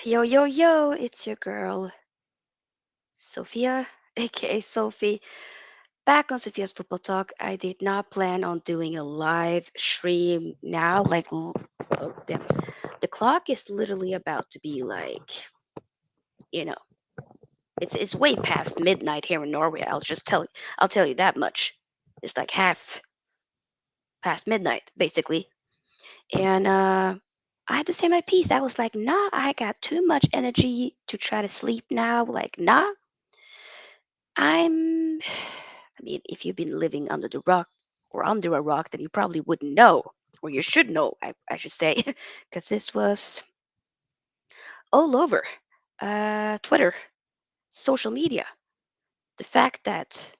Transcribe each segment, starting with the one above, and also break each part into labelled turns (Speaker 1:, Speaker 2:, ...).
Speaker 1: Yo, yo, yo, it's your girl, Sophia, aka Sophie, back on Sophia's Football Talk. I did not plan on doing a live stream now. Oh, damn. The clock is literally about to be you know, it's way past midnight here in Norway. I'll tell you that much. It's like half past midnight, basically. And I had to say my piece. I was like, nah, I got too much energy to try to sleep now. Like, nah, I'm. I mean, if you've been living under the rock or under a rock, then you probably wouldn't know, or you should know, I should say, because this was all over Twitter, social media. The fact that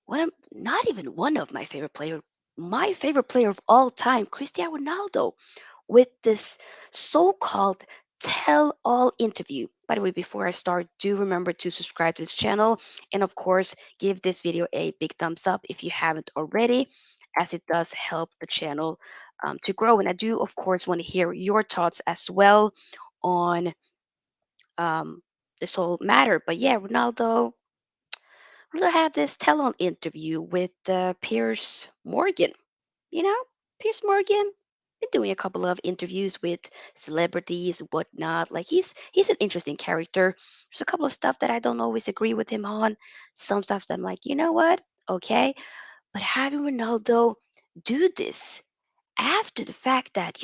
Speaker 1: not even one of my favorite player of all time, Cristiano Ronaldo, with this so-called tell all interview. By the way, before I start, do remember to subscribe to this channel and, of course, give this video a big thumbs up if you haven't already, as it does help the channel to grow. And I do, of course, want to hear your thoughts as well on um, this whole matter. But yeah, Ronaldo had this tell-on interview with Piers Morgan. You know, Piers Morgan been doing a couple of interviews with celebrities and whatnot. Like he's an interesting character. There's a couple of stuff that I don't always agree with him on. Some stuff that I'm like, you know what? Okay. But having Ronaldo do this after the fact that,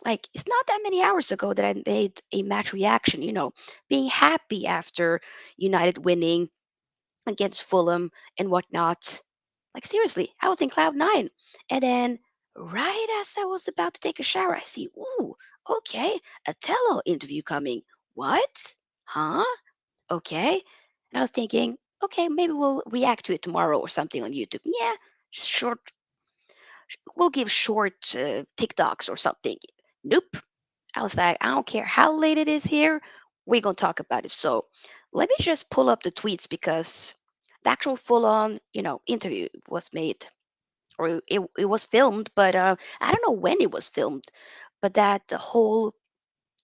Speaker 1: like it's not that many hours ago that I made a match reaction, being happy after United winning against Fulham and whatnot. Like seriously, I was in cloud nine. And then right as I was about to take a shower, I see, ooh, okay, a tello interview coming. What? Huh? Okay. And I was thinking, okay, maybe we'll react to it tomorrow or something on YouTube. Yeah, short. We'll give short TikToks or something. Nope. I was like, I don't care how late it is here. We're gonna talk about it. So let me just pull up the tweets because the actual full-on, interview was made or it was filmed, but I don't know when it was filmed. But that the whole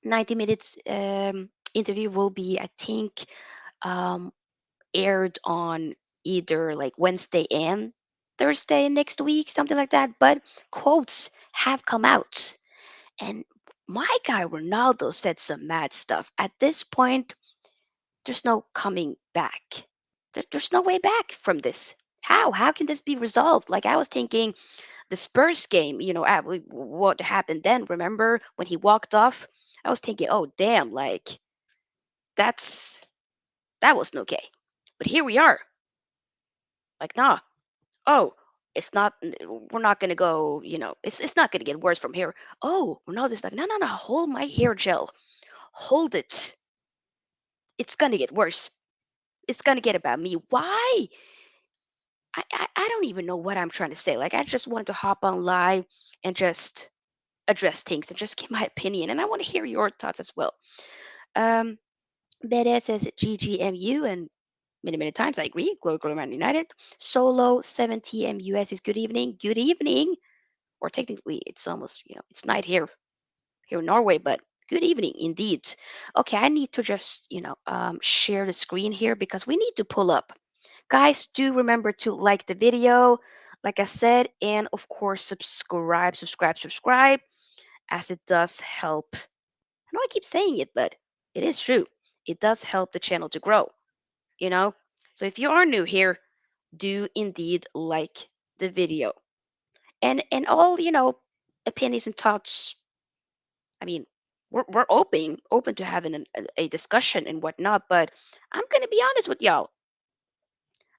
Speaker 1: 90 minutes interview will be, I think, um, aired on either like Wednesday and Thursday next week, something like that. But quotes have come out, and my guy Ronaldo said some mad stuff. At this point, there's no coming back. There's no way back from this. How? How can this be resolved? Like I was thinking, the Spurs game, what happened then? Remember when he walked off? I was thinking, oh damn, like that's that wasn't okay. But here we are. Like, nah. Oh, it's not. We're not gonna go. It's not gonna get worse from here. Oh, Ronaldo's like, no, no, no. Hold my hair gel. Hold it. It's gonna get worse. It's gonna get about me. Why? I don't even know what I'm trying to say. Like, I just wanted to hop on live and just address things and just give my opinion. And I want to hear your thoughts as well. Um, Badass says GGMU and many, many times I agree. Glory, glory, Man United. Solo 70MUS is good evening. Good evening. Or technically, it's almost, it's night here in Norway, but good evening indeed. Okay, I need to just, share the screen here because we need to pull up. Guys, do remember to like the video, like I said, and of course, subscribe, as it does help. I know I keep saying it, but it is true. It does help the channel to grow, you know? So if you are new here, do indeed like the video. And all, opinions and thoughts, I mean, we're open to having a discussion and whatnot, but I'm gonna be honest with y'all.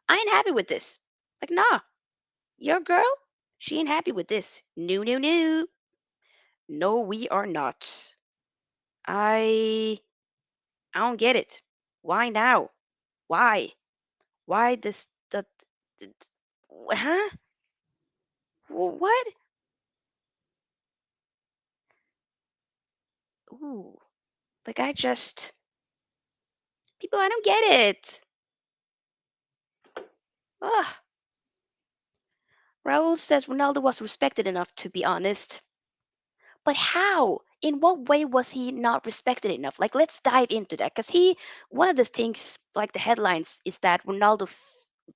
Speaker 1: I ain't happy with this. Like, nah, your girl, she ain't happy with this. No, no, no. No, we are not. I I don't get it. Why now? Why? Why this that huh? What? Ooh. Like I just people I don't get it. Ugh. Raul says Ronaldo was respected enough to be honest. But how? In what way was he not respected enough? Like, let's dive into that. Because one of the things, like the headlines, is that Ronaldo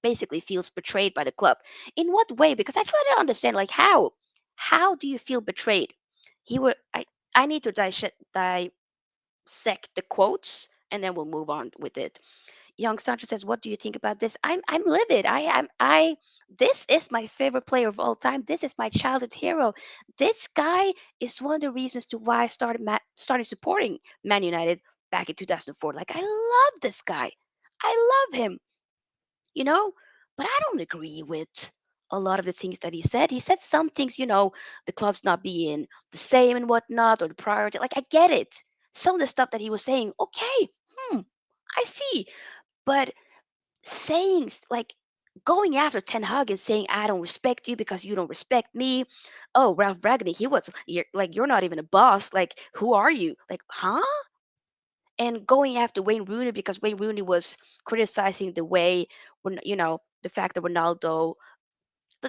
Speaker 1: basically feels betrayed by the club. In what way? Because I try to understand, like, how? How do you feel betrayed? I need to dissect the quotes and then we'll move on with it. Young Sancho says, "What do you think about this?" I'm livid. I This is my favorite player of all time. This is my childhood hero. This guy is one of the reasons to why I started supporting Man United back in 2004. Like I love this guy. I love him. You know, but I don't agree with a lot of the things that he said. He said some things, the club's not being the same and whatnot, or the priority. Like I get it. Some of the stuff that he was saying, okay, I see. But saying like going after Ten Hag and saying, "I don't respect you because you don't respect me." Oh, Ralph Ragnick, you're not even a boss. Like, who are you? Like, huh? And going after Wayne Rooney because Wayne Rooney was criticizing the way, when the fact that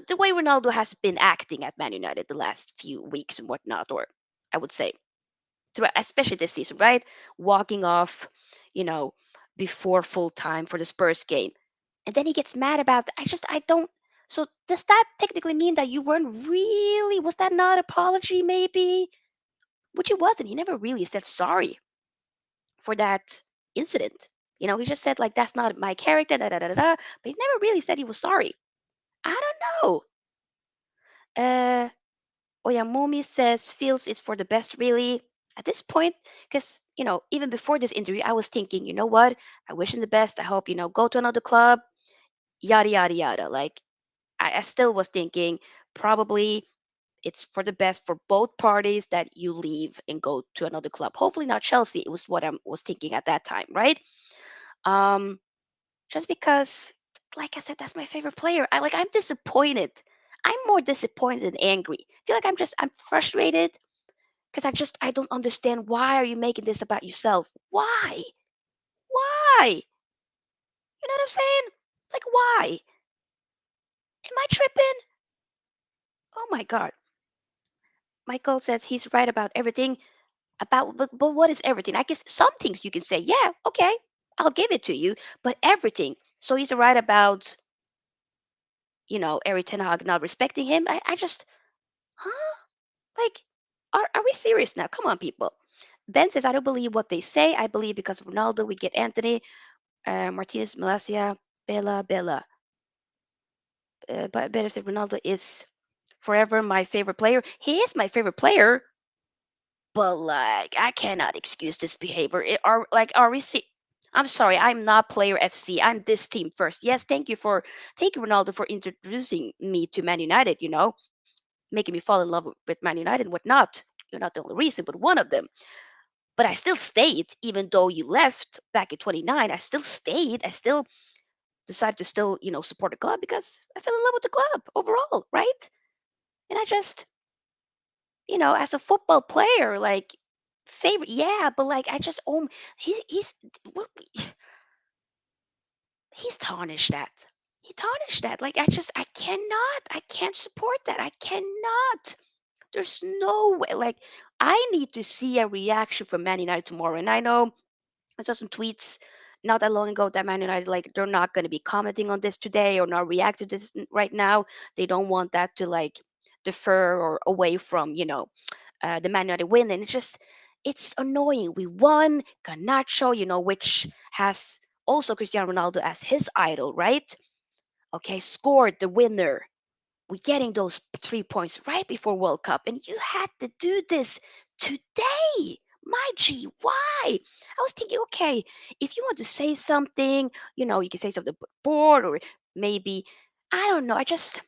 Speaker 1: the way Ronaldo has been acting at Man United the last few weeks and whatnot, or I would say, especially this season, right? Walking off, you know, before full time for the Spurs game, and then he gets mad about that. I don't. So does that technically mean that you weren't really? Was that not apology? Maybe, which it wasn't. He never really said sorry for that incident. He just said like that's not my character, da da da da. Da, but he never really said he was sorry. I don't know. Oyamumi says feels it's for the best really at this point, because even before this interview I was thinking, you know what, I wish him the best. I hope go to another club, yada yada yada. Like I still was thinking probably it's for the best for both parties that you leave and go to another club. Hopefully not Chelsea. It was what I was thinking at that time, right? Um, just because, like I said, that's my favorite player. I'm disappointed. I'm more disappointed than angry. I feel like I'm frustrated because I don't understand, why are you making this about yourself? Why? Why? You know what I'm saying? Like, why? Am I tripping? Oh my god. Michael says he's right about everything. But what is everything? I guess some things you can say, yeah, okay, I'll give it to you. But everything. So he's right about, Eric Ten Hag not respecting him. I just, huh? Like, are we serious now? Come on, people. Ben says, I don't believe what they say. I believe because of Ronaldo, we get Anthony, Martinez, Malasia, Bella. But better said, Ronaldo is forever my favorite player. He is my favorite player, but like I cannot excuse this behavior. Are we see? I'm sorry, I'm not player FC. I'm this team first. Yes, thank you Ronaldo for introducing me to Man United. Making me fall in love with Man United and whatnot. You're not the only reason, but one of them. But I still stayed, even though you left back in 29. I still stayed. I still decided to still, support the club because I fell in love with the club overall, right? And I just, as a football player, like favorite, yeah, but like I just what- he's tarnished that. He tarnished that. Like I can't support that. I cannot. There's no way. Like I need to see a reaction from Man United tomorrow, and I know I saw some tweets not that long ago that Man United, like, they're not going to be commenting on this today or not react to this right now. They don't want that to like defer or away from the Man United win, and it's annoying. We won. Garnacho, which has also Cristiano Ronaldo as his idol, right? Okay, scored the winner. We're getting those 3 points right before World Cup, and you had to do this today. My G, why? I was thinking, okay, if you want to say something, you can say something bored or maybe, I don't know. I just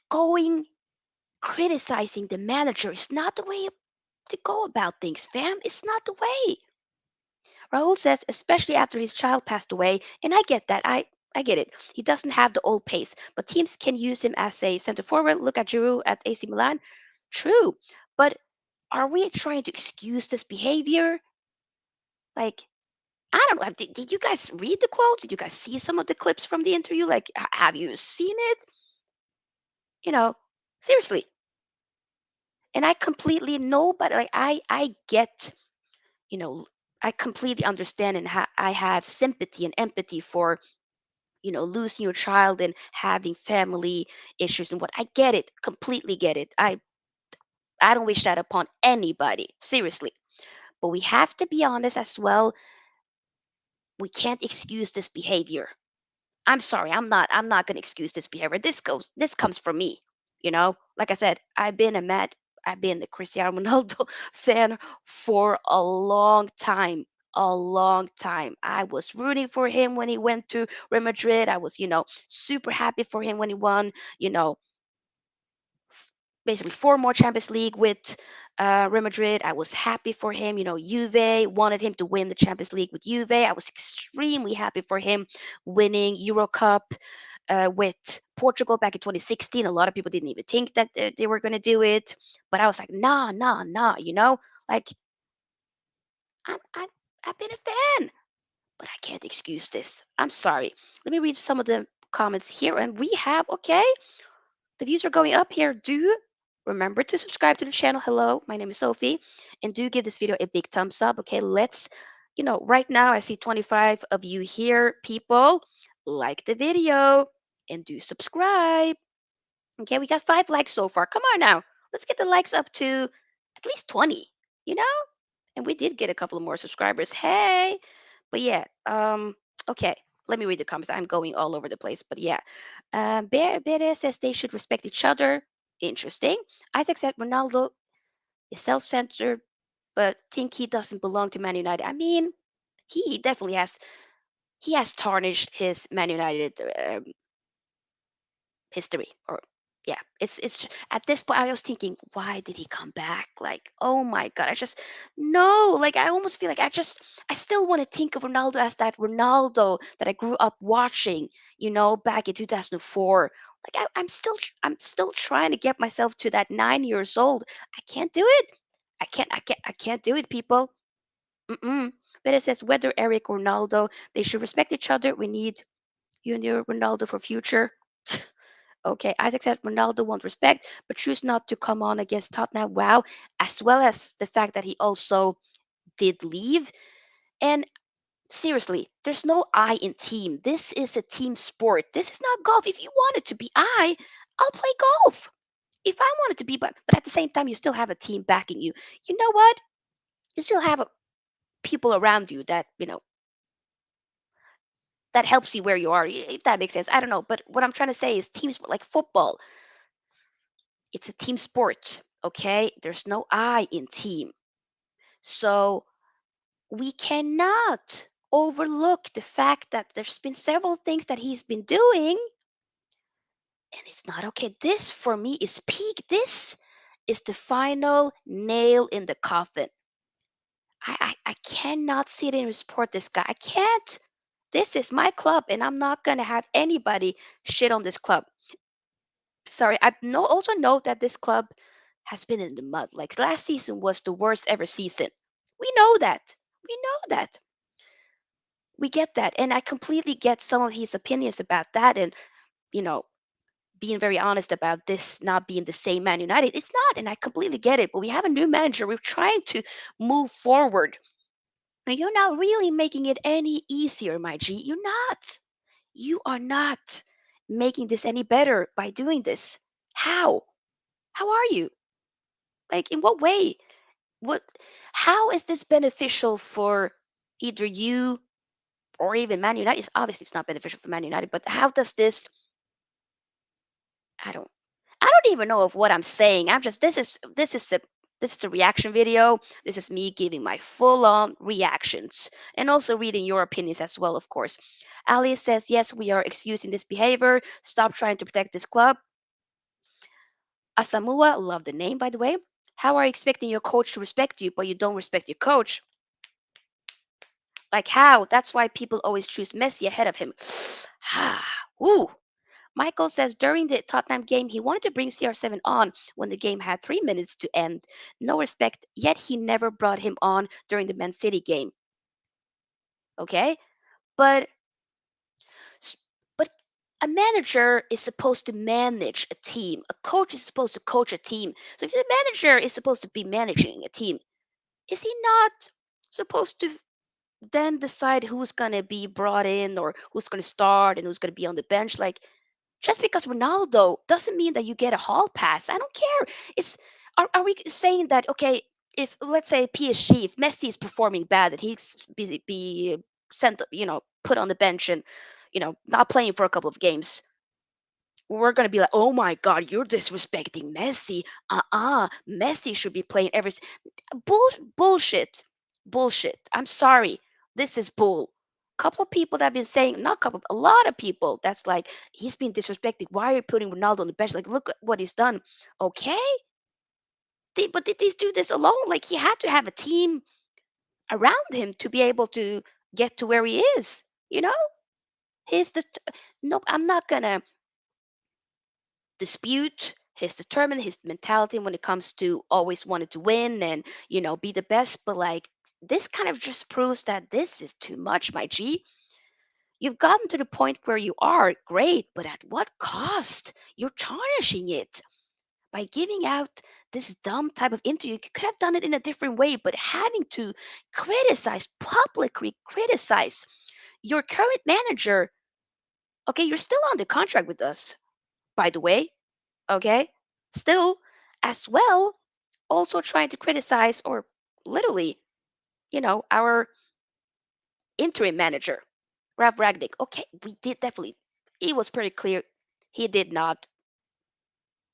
Speaker 1: going criticizing the manager is not the way to go about things, fam. It's not the way. Raul says, especially after his child passed away, and I get that. I get it. He doesn't have the old pace, but teams can use him as a center forward. Look at Giroud at AC Milan. True, but are we trying to excuse this behavior? Like, I don't know. Did you guys read the quotes? Did you guys see some of the clips from the interview? Like, have you seen it? You know, seriously. And I completely know, but like, I get, you know, I completely understand and I have sympathy and empathy for losing your child and having family issues and what. I get it, completely get it. I don't wish that upon anybody, seriously. But we have to be honest as well. We can't excuse this behavior. I'm sorry, I'm not going to excuse this behavior. This comes from me. Like I said, I've been the Cristiano Ronaldo fan for a long time. A long time. I was rooting for him when he went to Real Madrid. I was, super happy for him when he won, you know, basically four more Champions League with Real Madrid. I was happy for him. Juve wanted him to win the Champions League with Juve. I was extremely happy for him winning Euro Cup with Portugal back in 2016. A lot of people didn't even think that they were going to do it, but I was like, nah, nah, nah. Like I'm I've been a fan, but I can't excuse this. I'm sorry. Let me read some of the comments here, and we have okay. The views are going up here. Do remember to subscribe to the channel. Hello, my name is Sophie, and do give this video a big thumbs up. Okay, right now I see 25 of you here. People, like the video and do subscribe. Okay, we got 5 likes so far. Come on now. Let's get the likes up to at least 20, you know? And we did get a couple of more subscribers. Hey. But yeah, okay. Let me read the comments. I'm going all over the place. But yeah. Bere says they should respect each other. Interesting. Isaac said Ronaldo is self-centered, but think he doesn't belong to Man United. I mean, he definitely has tarnished his Man United history. Or yeah, it's at this point I was thinking, why did he come back? Like, oh my god, I just no, like I almost feel like I still want to think of Ronaldo as that Ronaldo that I grew up watching, back in 2004. Like I'm still trying to get myself to that 9 years old. I can't do it. I can't do it, people. Mm-mm. But it says whether Eric or Ronaldo, they should respect each other. We need Junior Ronaldo for future. Okay, Isaac said Ronaldo wants respect, but choose not to come on against Tottenham. Wow, as well as the fact that he also did leave. And seriously, there's no I in team. This is a team sport. This is not golf. If you want it to be I'll play golf. If I want it to be, but at the same time, you still have a team backing you. You know what? You still have people around you that helps you where you are. If that makes sense, I don't know. But what I'm trying to say is teams like football. It's a team sport, okay? There's no I in team. So we cannot overlook the fact that there's been several things that he's been doing, and it's not okay. This for me is peak. This is the final nail in the coffin. I cannot sit and support this guy. I can't. This is my club, and I'm not gonna have anybody shit on this club. Sorry, also know that this club has been in the mud. Like last season was the worst ever season. We know that. We know that. We get that. And I completely get some of his opinions about that and, you know, being very honest about this not being the same Man United. It's not, and I completely get it. But we have a new manager. We're trying to move forward. And you're not really making it any easier, my G. You're not. You are not making this any better by doing this. How? How are you? Like, in what way? What? How is this beneficial for either you or even Man United? It's not beneficial for Man United, but how does this? I don't. I don't even know of what I'm saying. I'm just. This is the reaction video. This is me giving my full on reactions and also reading your opinions as well, of course. Ali says, yes, we are excusing this behavior. Stop trying to protect this club. Asamua, love the name, by the way. How are you expecting your coach to respect you, but you don't respect your coach? Like how? That's why people always choose Messi ahead of him. Ooh. Michael says during the Tottenham game, he wanted to bring CR7 on when the game had 3 minutes to end. No respect, yet he never brought him on during the Man City game. Okay? But s- but a manager is supposed to manage a team. A coach is supposed to coach a team. So if the manager is supposed to be managing a team, is he not supposed to then decide who's going to be brought in or who's going to start and who's going to be on the bench? Like just because Ronaldo doesn't mean that you get a hall pass. I don't care. It's are we saying that okay? If let's say PSG, if Messi is performing bad, that he's be sent, put on the bench and not playing for a couple of games. We're gonna be like, oh my God, you're disrespecting Messi. Messi should be playing bullshit, bullshit. I'm sorry, this is bull. couple of people that have been saying, not couple, a lot of people that's like, he's been disrespected. Why are you putting Ronaldo on the bench? Like, look at what he's done. Okay, but did these do this alone? Like, he had to have a team around him to be able to get to where he is. You know, he's the nope. I'm not gonna dispute his determined his mentality when it comes to always wanted to win and be the best, but like this kind of just proves that this is too much, my G. You've gotten to the point where you are great, but at what cost? You're tarnishing it by giving out this dumb type of interview. You could have done it in a different way, but having to publicly criticize your current manager. Okay, you're still on the contract with us, by the way. Okay, still, as well, also trying to criticize or literally, our interim manager, Ralph Ragnick. Okay, we did definitely. It was pretty clear he did not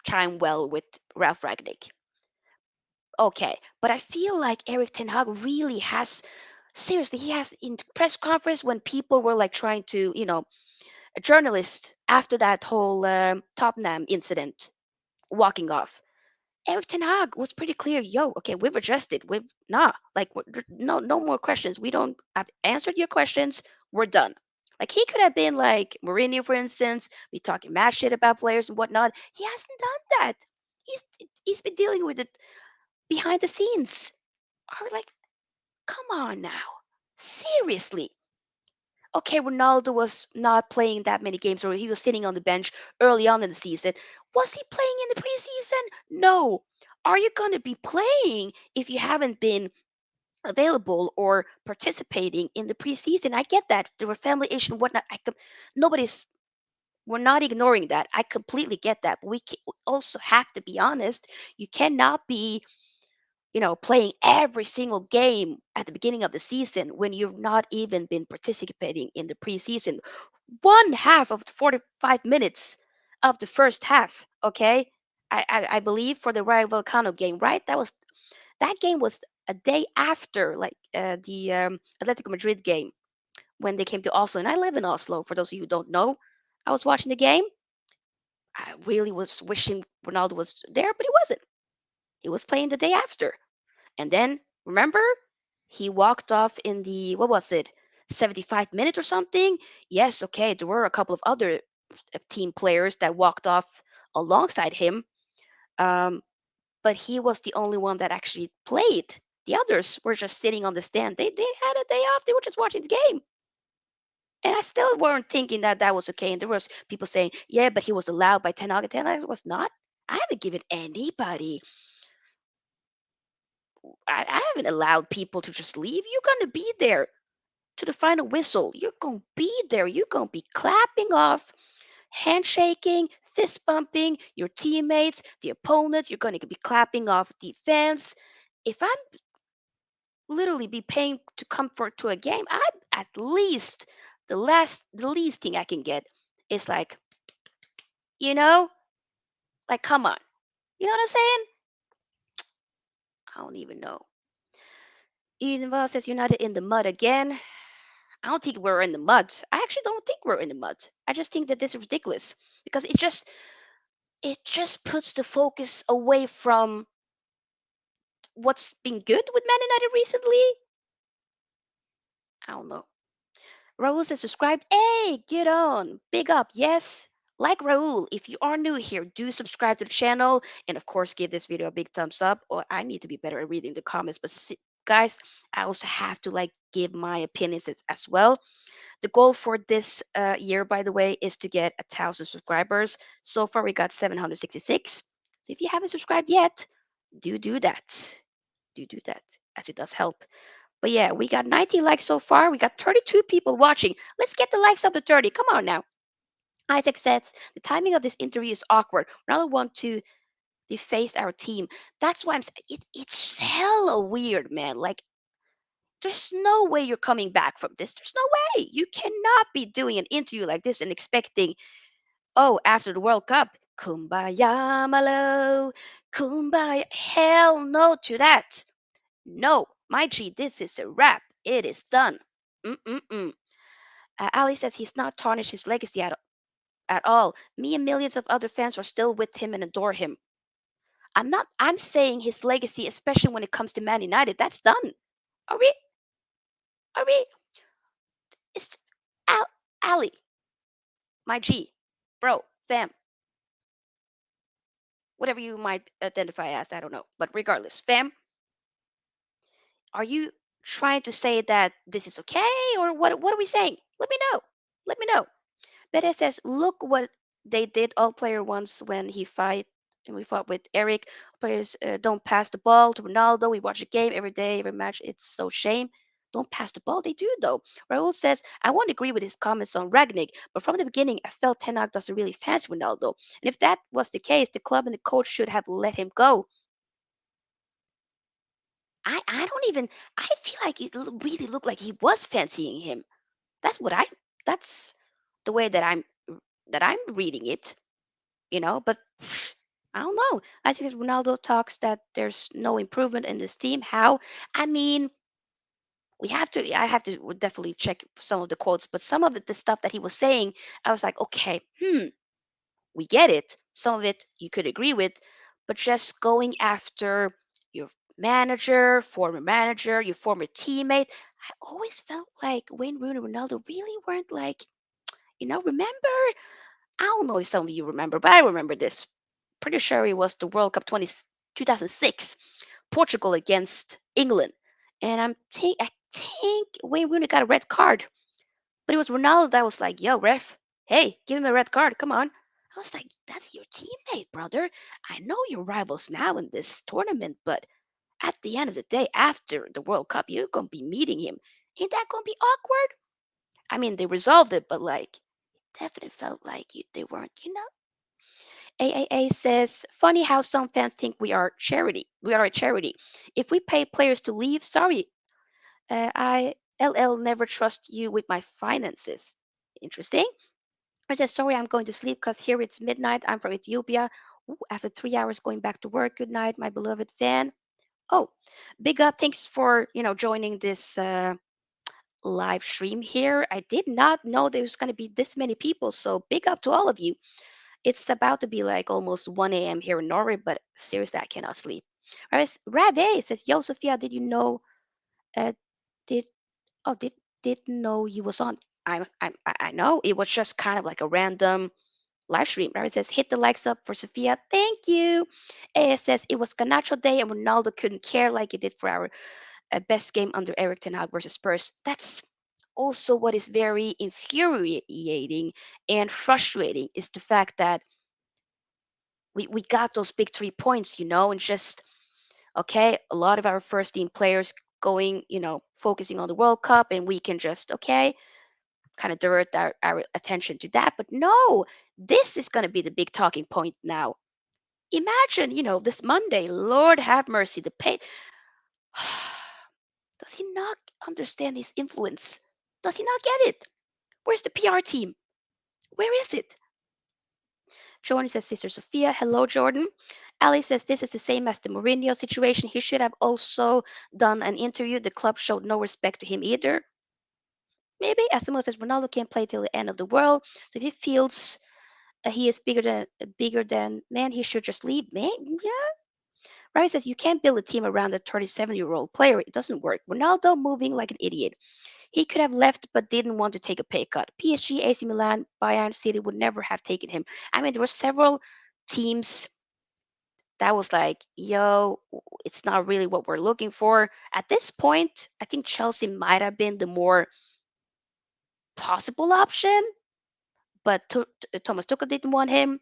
Speaker 1: chime well with Ralph Ragnick. Okay, but I feel like Eric Ten Hag really has, seriously, he has in press conference when people were like trying to, a journalist after that whole Tottenham incident walking off. Eric Ten Hag was pretty clear. Yo, okay, we've addressed it. We've like no more questions. We don't have answered your questions. We're done. Like he could have been like Mourinho, for instance, be talking mad shit about players and whatnot. He hasn't done that. He's he's been dealing with it behind the scenes. Are like, come on now, seriously. Okay, Ronaldo was not playing that many games, or he was sitting on the bench early on in the season. Was he playing in the preseason? No. Are you going to be playing if you haven't been available or participating in the preseason? I get that. There were family issues and whatnot. Nobody's, we're not ignoring that. I completely get that. But we also have to be honest. You cannot be playing every single game at the beginning of the season when you've not even been participating in the preseason. One half of the 45 minutes of the first half, okay? I believe for the Rayo Vallecano game, right? That game was a day after like the Atletico Madrid game when they came to Oslo, and I live in Oslo. For those of you who don't know, I was watching the game. I really was wishing Ronaldo was there, but he wasn't. He was playing the day after. And then, remember, he walked off in the, what was it, 75 minutes or something? Yes, okay, there were a couple of other team players that walked off alongside him, um, but he was the only one that actually played. The others were just sitting on the stand. They had a day off. They were just watching the game. And I still weren't thinking that that was okay. And there was people saying, yeah, but he was allowed by Ten Hag. Ten Hag was not. I haven't given anybody I haven't allowed people to just leave. You're going to be there to the final whistle. You're going to be there. You're going to be clapping off, handshaking, fist bumping your teammates, the opponents. You're going to be clapping off the fans. If I'm literally be paying to come to a game, I at least the least thing I can get is like, you know, like come on. You know what I'm saying? I don't even know. Eden says United in the mud again. I don't think we're in the mud. I actually don't think we're in the mud. I just think that this is ridiculous because it just puts the focus away from what's been good with Man United recently. I don't know. Raul says subscribe. Hey, get on. Big up. Yes. Like Raul, if you are new here, do subscribe to the channel and of course give this video a big thumbs up. Or I need to be better at reading the comments, but guys, I also have to like give my opinions as well. The goal for this year, by the way, is to get 1,000 subscribers. So far, we got 766. So if you haven't subscribed yet, do that. Do that, as it does help. But yeah, we got 19 likes so far. We got 32 people watching. Let's get the likes up to 30. Come on now. Isaac says the timing of this interview is awkward. Ronaldo want to deface our team. That's why I'm saying it's hella weird, man. Like there's no way you're coming back from this. There's no way. You cannot be doing an interview like this and expecting, oh, after the World Cup, kumbaya, malo, kumbaya. Hell no to that. No, my G, this is a wrap. It is done. Mm-mm-mm. Ali says he's not tarnished his legacy at all. Me and millions of other fans are still with him and adore him. I'm saying his legacy, especially when it comes to Man United, that's done. Are we are we it's Ali, my G, bro, fam, whatever you might identify as, I don't know. But regardless, fam, are you trying to say that this is okay, or what are we saying? Let me know. Let me know. Bede says, look what they did all player once when he fight and we fought with Eric. Players don't pass the ball to Ronaldo. We watch a game every day, every match. It's so shame. Don't pass the ball. They do though. Raul says, I won't agree with his comments on Ragnick, but from the beginning I felt Ten Hag doesn't really fancy Ronaldo. And if that was the case, the club and the coach should have let him go. I don't even I feel like it really looked like he was fancying him. That's what I that's the way that I'm reading it. But I don't know. I think as Ronaldo talks that there's no improvement in this team. How? I mean, I have to definitely check some of the quotes, but some of the stuff that he was saying, I was like, okay, we get it. Some of it you could agree with, but just going after your manager, your former teammate, I always felt like Wayne Rooney and Ronaldo really weren't like, remember? I don't know if some of you remember, but I remember this. Pretty sure it was the World Cup 2006, Portugal against England. And I think Wayne Rooney got a red card, but it was Ronaldo that was like, yo, ref, hey, give him a red card. Come on. I was like, that's your teammate, brother. I know you're rivals now in this tournament, but at the end of the day, after the World Cup, you're going to be meeting him. Ain't that going to be awkward? I mean, they resolved it, but like, definitely felt like they weren't, AAA says, funny how some fans think we are charity. We are a charity. If we pay players to leave, sorry, I LL never trust you with my finances. Interesting. I said, sorry, I'm going to sleep because here it's midnight. I'm from Ethiopia. Ooh, after 3 hours going back to work. Good night, my beloved fan. Oh, big up. Thanks for, joining this live stream here. I did not know there was going to be this many people. So big up to all of you. It's about to be like almost 1 a.m. here in Norway, but seriously, I cannot sleep. Rade says, Yo, Sophia, did you know? Uh, did oh didn't know you was on. I know it was just kind of like a random live stream. Rabbit says, hit the likes up for Sophia. Thank you. AS says it was Ganacho Day and Ronaldo couldn't care like he did for our best game under Eric Ten Hag versus Spurs. That's also what is very infuriating and frustrating is the fact that we got those big 3 points, and just okay, a lot of our first team players going, focusing on the World Cup, and we can just okay, kind of divert our attention to that. But no, this is going to be the big talking point now. Imagine, this Monday, Lord have mercy, the pay. Does he not understand his influence? Does he not get it? Where's the PR team? Where is it? Jordan says, Sister Sophia. Hello, Jordan. Ali says, this is the same as the Mourinho situation. He should have also done an interview. The club showed no respect to him either. Maybe. As says, Ronaldo can't play till the end of the world. So if he feels he is bigger than man, he should just leave. Man, yeah. Ravi says, you can't build a team around a 37-year-old player. It doesn't work. Ronaldo moving like an idiot. He could have left but didn't want to take a pay cut. PSG, AC Milan, Bayern City would never have taken him. I mean, there were several teams that was like, yo, it's not really what we're looking for. At this point, I think Chelsea might have been the more possible option, but Thomas Tuchel didn't want him.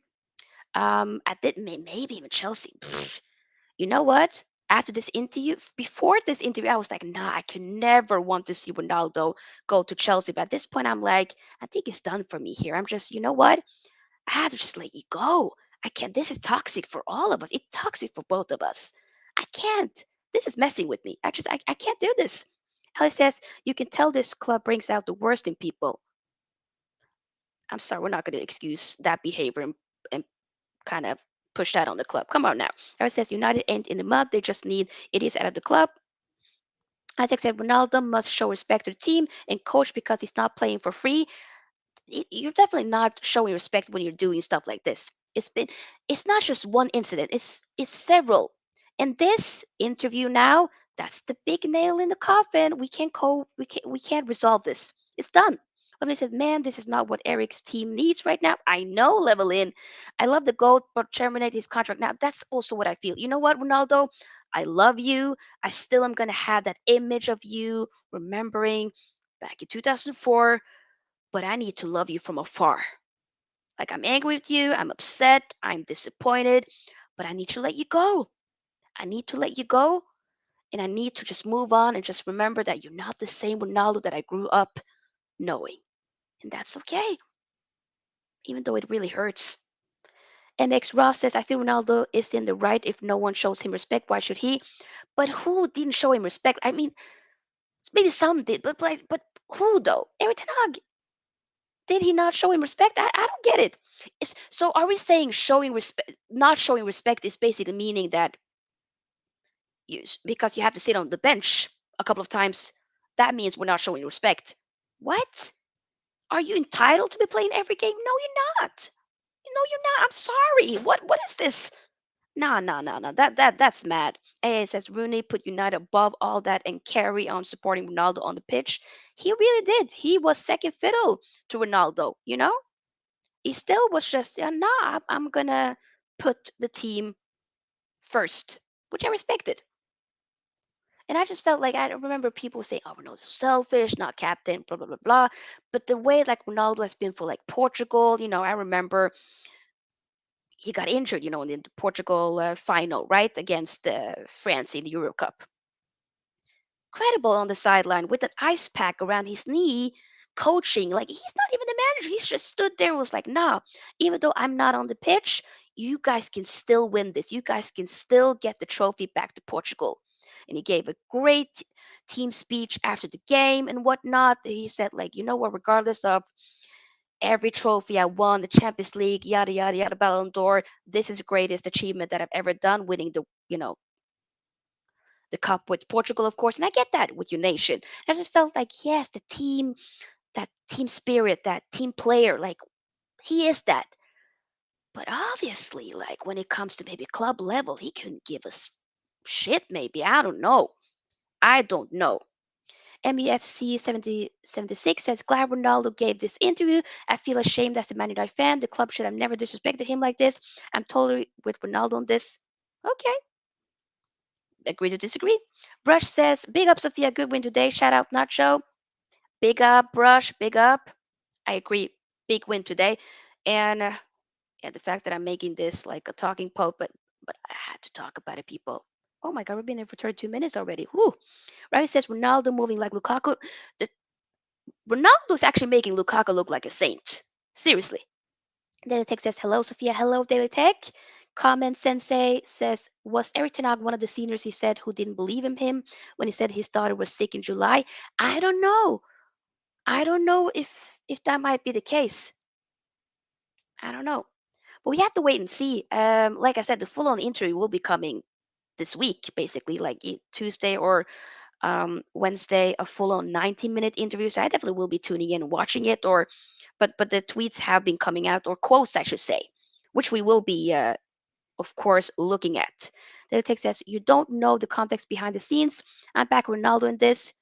Speaker 1: I did maybe even Chelsea. You know what? After this interview, before this interview, I was like, nah, I could never want to see Ronaldo go to Chelsea. But at this point, I'm like, I think it's done for me here. I'm just, you know what? I have to just let you go. I can't. This is toxic for all of us. It's toxic for both of us. I can't. This is messing with me. I can't do this. Alice says, you can tell this club brings out the worst in people. I'm sorry, we're not going to excuse that behavior and kind of push that on the club. Come on now. Alice says, United ain't in the mud. They just need idiots out of the club. Isaac said Ronaldo must show respect to the team and coach because he's not playing for free. You're definitely not showing respect when you're doing stuff like this. It's not just one incident. It's several. And this interview now, that's the big nail in the coffin. We can't resolve this. It's done. Lemony says, "Man, this is not what Eric's team needs right now." I know, level in. I love the goal, but terminate his contract now. That's also what I feel. You know what, Ronaldo? I love you. I still am gonna have that image of you remembering back in 2004, but I need to love you from afar. Like, I'm angry with you, I'm upset, I'm disappointed, but I need to let you go. I need to let you go, and I need to just move on and just remember that you're not the same Ronaldo that I grew up knowing. And that's okay, even though it really hurts. MX Ross says, "I feel Ronaldo is in the right if no one shows him respect. Why should he?" But who didn't show him respect? I mean, maybe some did, but who though? Eric Ten Hag, did he not show him respect? I don't get it. So are we saying showing respect, not showing respect, is basically meaning that because you have to sit on the bench a couple of times, that means we're not showing respect? What? Are you entitled to be playing every game? No, you're not. No, you're not. I'm sorry. What is this? No, no, no, no. That's mad. AA says Rooney put United above all that and carry on supporting Ronaldo on the pitch. He really did. He was second fiddle to Ronaldo, you know? He still was just, yeah, nah, I'm gonna put the team first, which I respected. And I just felt like I remember people saying, "Oh, Ronaldo's so selfish, not captain, blah blah blah blah." But the way like Ronaldo has been for like Portugal, I remember he got injured, in the Portugal final, right, against France in the Euro Cup. Credible on the sideline with an ice pack around his knee, coaching. Like, he's not even the manager. He just stood there and was like, "Nah, even though I'm not on the pitch, you guys can still win this. You guys can still get the trophy back to Portugal." And he gave a great team speech after the game and whatnot. He said, like, "You know what, regardless of every trophy I won, the Champions League, yada yada yada, Ballon d'Or, this is the greatest achievement that I've ever done, winning the cup with Portugal, of course." And I get that with your nation. I just felt like, yes, the team, that team spirit, that team player, like, he is that. But obviously, like, when it comes to maybe club level, he couldn't give us shit, maybe. I don't know. I don't know. MEFC 7076 says, "Glad Ronaldo gave this interview. I feel ashamed as a Man United fan. The club should have never disrespected him like this. I'm totally with Ronaldo on this." Okay, agree to disagree. Brush says, "Big up, Sophia. Good win today. Shout out, Nacho." Big up, Brush. Big up. I agree. Big win today. And yeah, the fact that I'm making this like a talking pope, but I had to talk about it, people. Oh my God, we've been here for 32 minutes already. Whew. Ravi says Ronaldo moving like Lukaku. The, Ronaldo's actually making Lukaku look like a saint. Seriously. Daily Tech says, "Hello, Sophia. Hello, Daily Tech." Comment Sensei says, "Was Eric Tenag one of the seniors he said who didn't believe in him when he said his daughter was sick in July?" I don't know. I don't know if that might be the case. I don't know. But we have to wait and see. Like I said, the full-on interview will be coming this week, basically, like Tuesday or Wednesday, a full-on 90-minute interview. So I definitely will be tuning in and watching it. But the tweets have been coming out, or quotes, I should say, which we will be, of course, looking at. The text says, "You don't know the context behind the scenes. I'm back Ronaldo in this."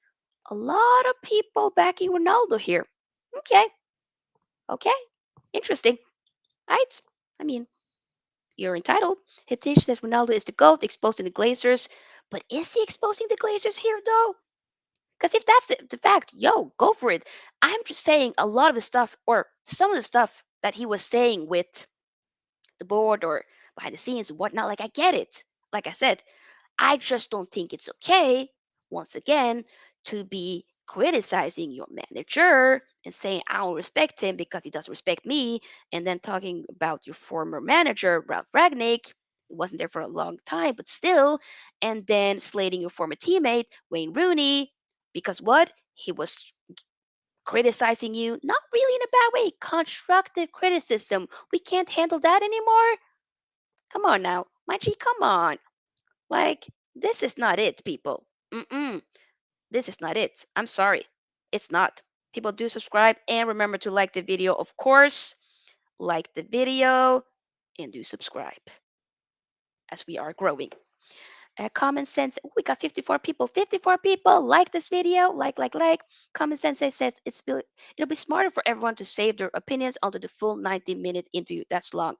Speaker 1: A lot of people backing Ronaldo here. Okay, okay, interesting. Right? I mean, you're entitled. Hitish says Ronaldo is the GOAT, exposing the Glazers. But is he exposing the Glazers here, though? Because if that's the fact, yo, go for it. I'm just saying a lot of the stuff, or some of the stuff that he was saying with the board or behind the scenes and whatnot, like, I get it. Like I said, I just don't think it's okay, once again, to be criticizing your manager and saying I don't respect him because he doesn't respect me, and then talking about your former manager, Ralph Ragnick. He wasn't there for a long time, but still, and then slating your former teammate, Wayne Rooney, because what? He was criticizing you, not really in a bad way, constructive criticism. We can't handle that anymore. Come on now, my G, come on. Like, this is not it, people. Mm-mm. This is not it. I'm sorry. It's not. People do subscribe and remember to like the video, of course. Like the video and do subscribe as we are growing. Common sense. We got 54 people. 54 people like this video. Like. Common sense says it'll be smarter for everyone to save their opinions onto the full 90-minute interview. That's long.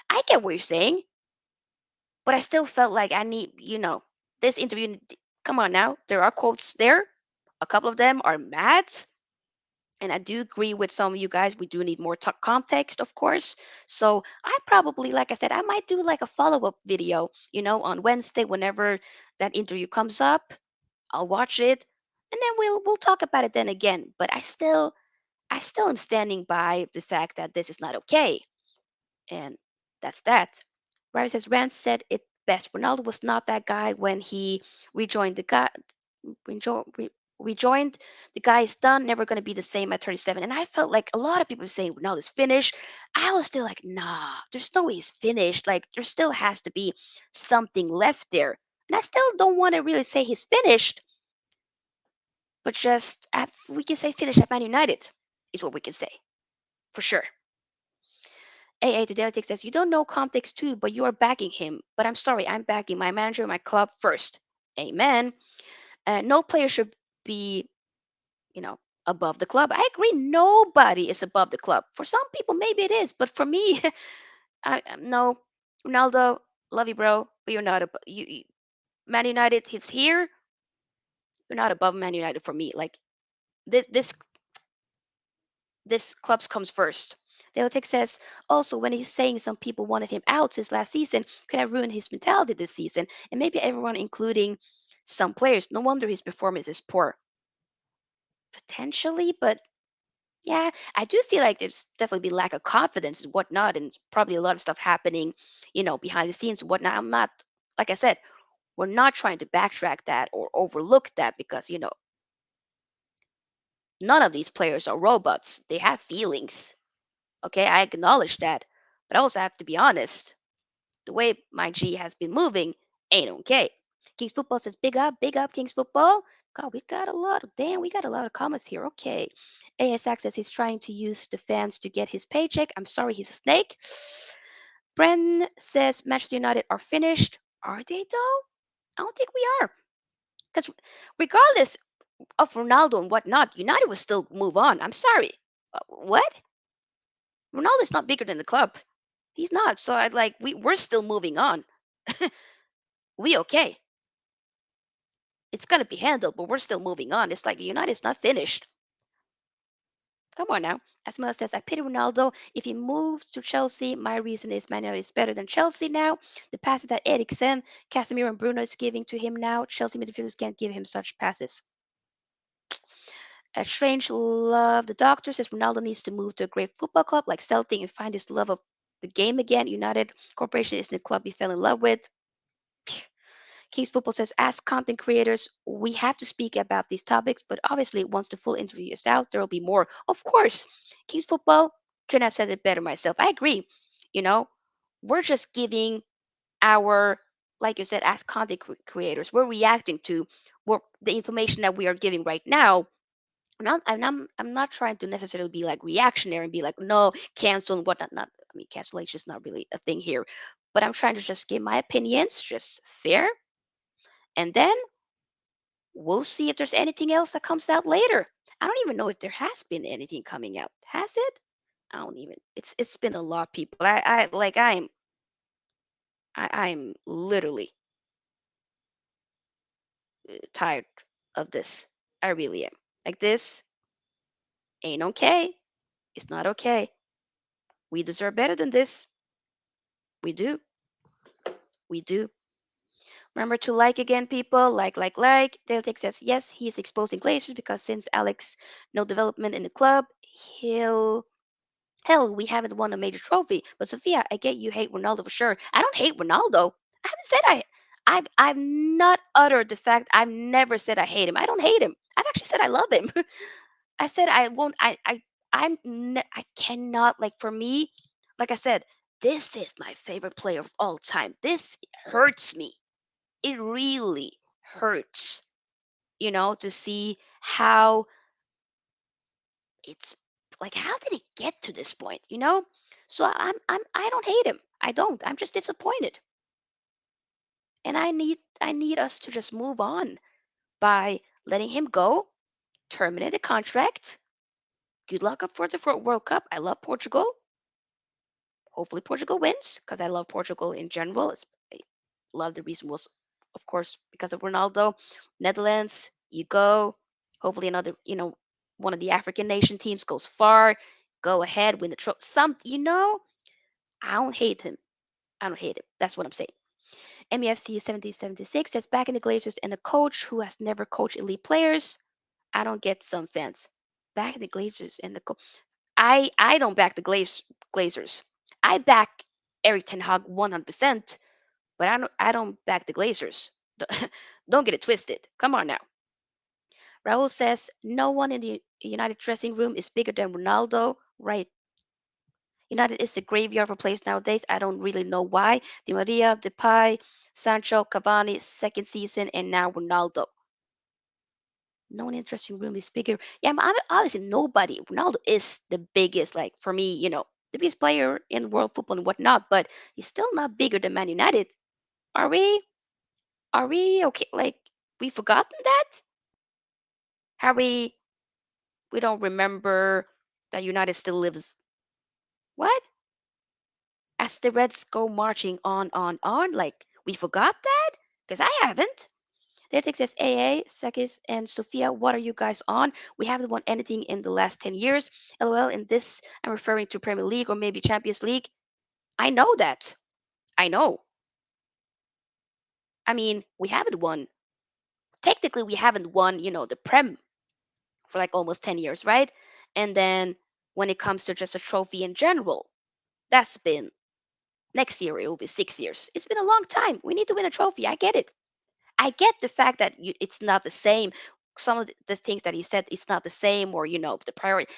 Speaker 1: I get what you're saying, but I still felt like I need, this interview. Come on now. There are quotes there. A couple of them are mad. And I do agree with some of you guys. We do need more context, of course. So I probably, like I said, I might do like a follow-up video, on Wednesday whenever that interview comes up. I'll watch it, and then we'll talk about it then again. But I still am standing by the fact that this is not okay, and that's that. Ravi says Rand said it best. Ronaldo was not that guy when he rejoined the guy. Rejo- re- Rejoined the guy is done. Never going to be the same at 37. And I felt like a lot of people were saying Ronaldo's finished. I was still like, nah, there's no way he's finished. Like there still has to be something left there. And I still don't want to really say he's finished, but just we can say finish at Man United is what we can say for sure. AA to Delitic says, you don't know context too, but you are backing him. But I'm sorry, I'm backing my manager and my club first. Amen. No player should be, you know, above the club. I agree. Nobody is above the club. For some people, maybe it is. But for me, no. Ronaldo, love you, bro. But you're not above. Man United, he's here. You're not above Man United for me. Like, this clubs comes first. Delitic says also when he's saying some people wanted him out since last season, could have ruined his mentality this season, and maybe everyone, including some players. No wonder his performance is poor. Potentially, but yeah, I do feel like there's definitely be lack of confidence and whatnot, and it's probably a lot of stuff happening, behind the scenes and whatnot. I'm not, like I said, we're not trying to backtrack that or overlook that because none of these players are robots. They have feelings. Okay, I acknowledge that. But I also have to be honest. The way my G has been moving ain't okay. Kings Football says, big up, Kings Football. God, we got a lot of comments here. Okay. ASX says he's trying to use the fans to get his paycheck. I'm sorry, he's a snake. Bren says Manchester United are finished. Are they though? I don't think we are. Because regardless of Ronaldo and whatnot, United will still move on. I'm sorry. What? Ronaldo's not bigger than the club. He's not. So I'd like we're still moving on. We okay. It's gonna be handled, but we're still moving on. It's like United's not finished. Come on now. As Mel says, I pity Ronaldo. If he moves to Chelsea, my reason is Man United is better than Chelsea now. The passes that Eriksen, Casemiro, and Bruno is giving to him now, Chelsea midfielders can't give him such passes. A strange love. The doctor says Ronaldo needs to move to a great football club like Celtic and find his love of the game again. United Corporation isn't a club he fell in love with. Kings Football says, as content creators, we have to speak about these topics, but obviously, once the full interview is out, there will be more. Of course, Kings Football couldn't have said it better myself. I agree. You know, we're just giving our, like you said, as content creators, we're reacting to the information that we are giving right now. I'm not trying to necessarily be like reactionary and be like, no, cancel and whatnot. Not, I mean, cancellation is not really a thing here, but I'm trying to just give my opinions, just fair, and then we'll see if there's anything else that comes out later. I don't even know if there has been anything coming out. Has it? I don't even. It's been a lot, people. I'm literally tired of this. I really am. Like this ain't okay. It's not okay. We deserve better than this. We do. We do. Remember to like again, people. Like. Deltec says yes. He's exposing glaciers because since Alex no development in the club, he'll hell, we haven't won a major trophy. But Sophia, I get you hate Ronaldo for sure. I don't hate Ronaldo. I haven't said I've not uttered the fact. I've never said I hate him. I don't hate him. I've actually said I love him. I said I won't. I cannot, like, for me. Like I said, this is my favorite player of all time. This hurts me. It really hurts. to see how it's like, how did it get to this point? So I don't hate him. I don't. I'm just disappointed. And I need us to just move on by letting him go, terminate the contract. Good luck up for the World Cup. I love Portugal. Hopefully Portugal wins because I love Portugal in general. A lot of the reason was, of course, because of Ronaldo. Netherlands, you go. Hopefully another, one of the African nation teams goes far. Go ahead, win the trophy. I don't hate him. I don't hate him. That's what I'm saying. MEFC 7076 says back in the Glazers and a coach who has never coached elite players. I don't get some fans. Back in the Glazers and the coach. I don't back the Glazers. I back Eric Ten Hag 100%, but I don't back the Glazers. Don't get it twisted. Come on now. Raul says no one in the United dressing room is bigger than Ronaldo. Right. United is the graveyard for players nowadays. I don't really know why. Di Maria, Depay, Sancho, Cavani, second season, and now Ronaldo. No one in the dressing room is bigger. Yeah, obviously nobody. Ronaldo is the biggest, like for me, the biggest player in world football and whatnot. But he's still not bigger than Man United. Are we? Are we okay? Like we forgotten that? Have we? We don't remember that United still lives. What? As the Reds go marching on, like we forgot that? Because I haven't. Detect says AA, Sakis, and Sophia, what are you guys on? We haven't won anything in the last 10 years. LOL, in this, I'm referring to Premier League or maybe Champions League. I know that. I know. I mean, we haven't won. Technically, we haven't won, the Prem for like almost 10 years, right? And then when it comes to just a trophy in general, that's been next year, it will be 6 years. It's been a long time. We need to win a trophy. I get it. I get the fact that it's not the same. Some of the things that he said, it's not the same, or the priority.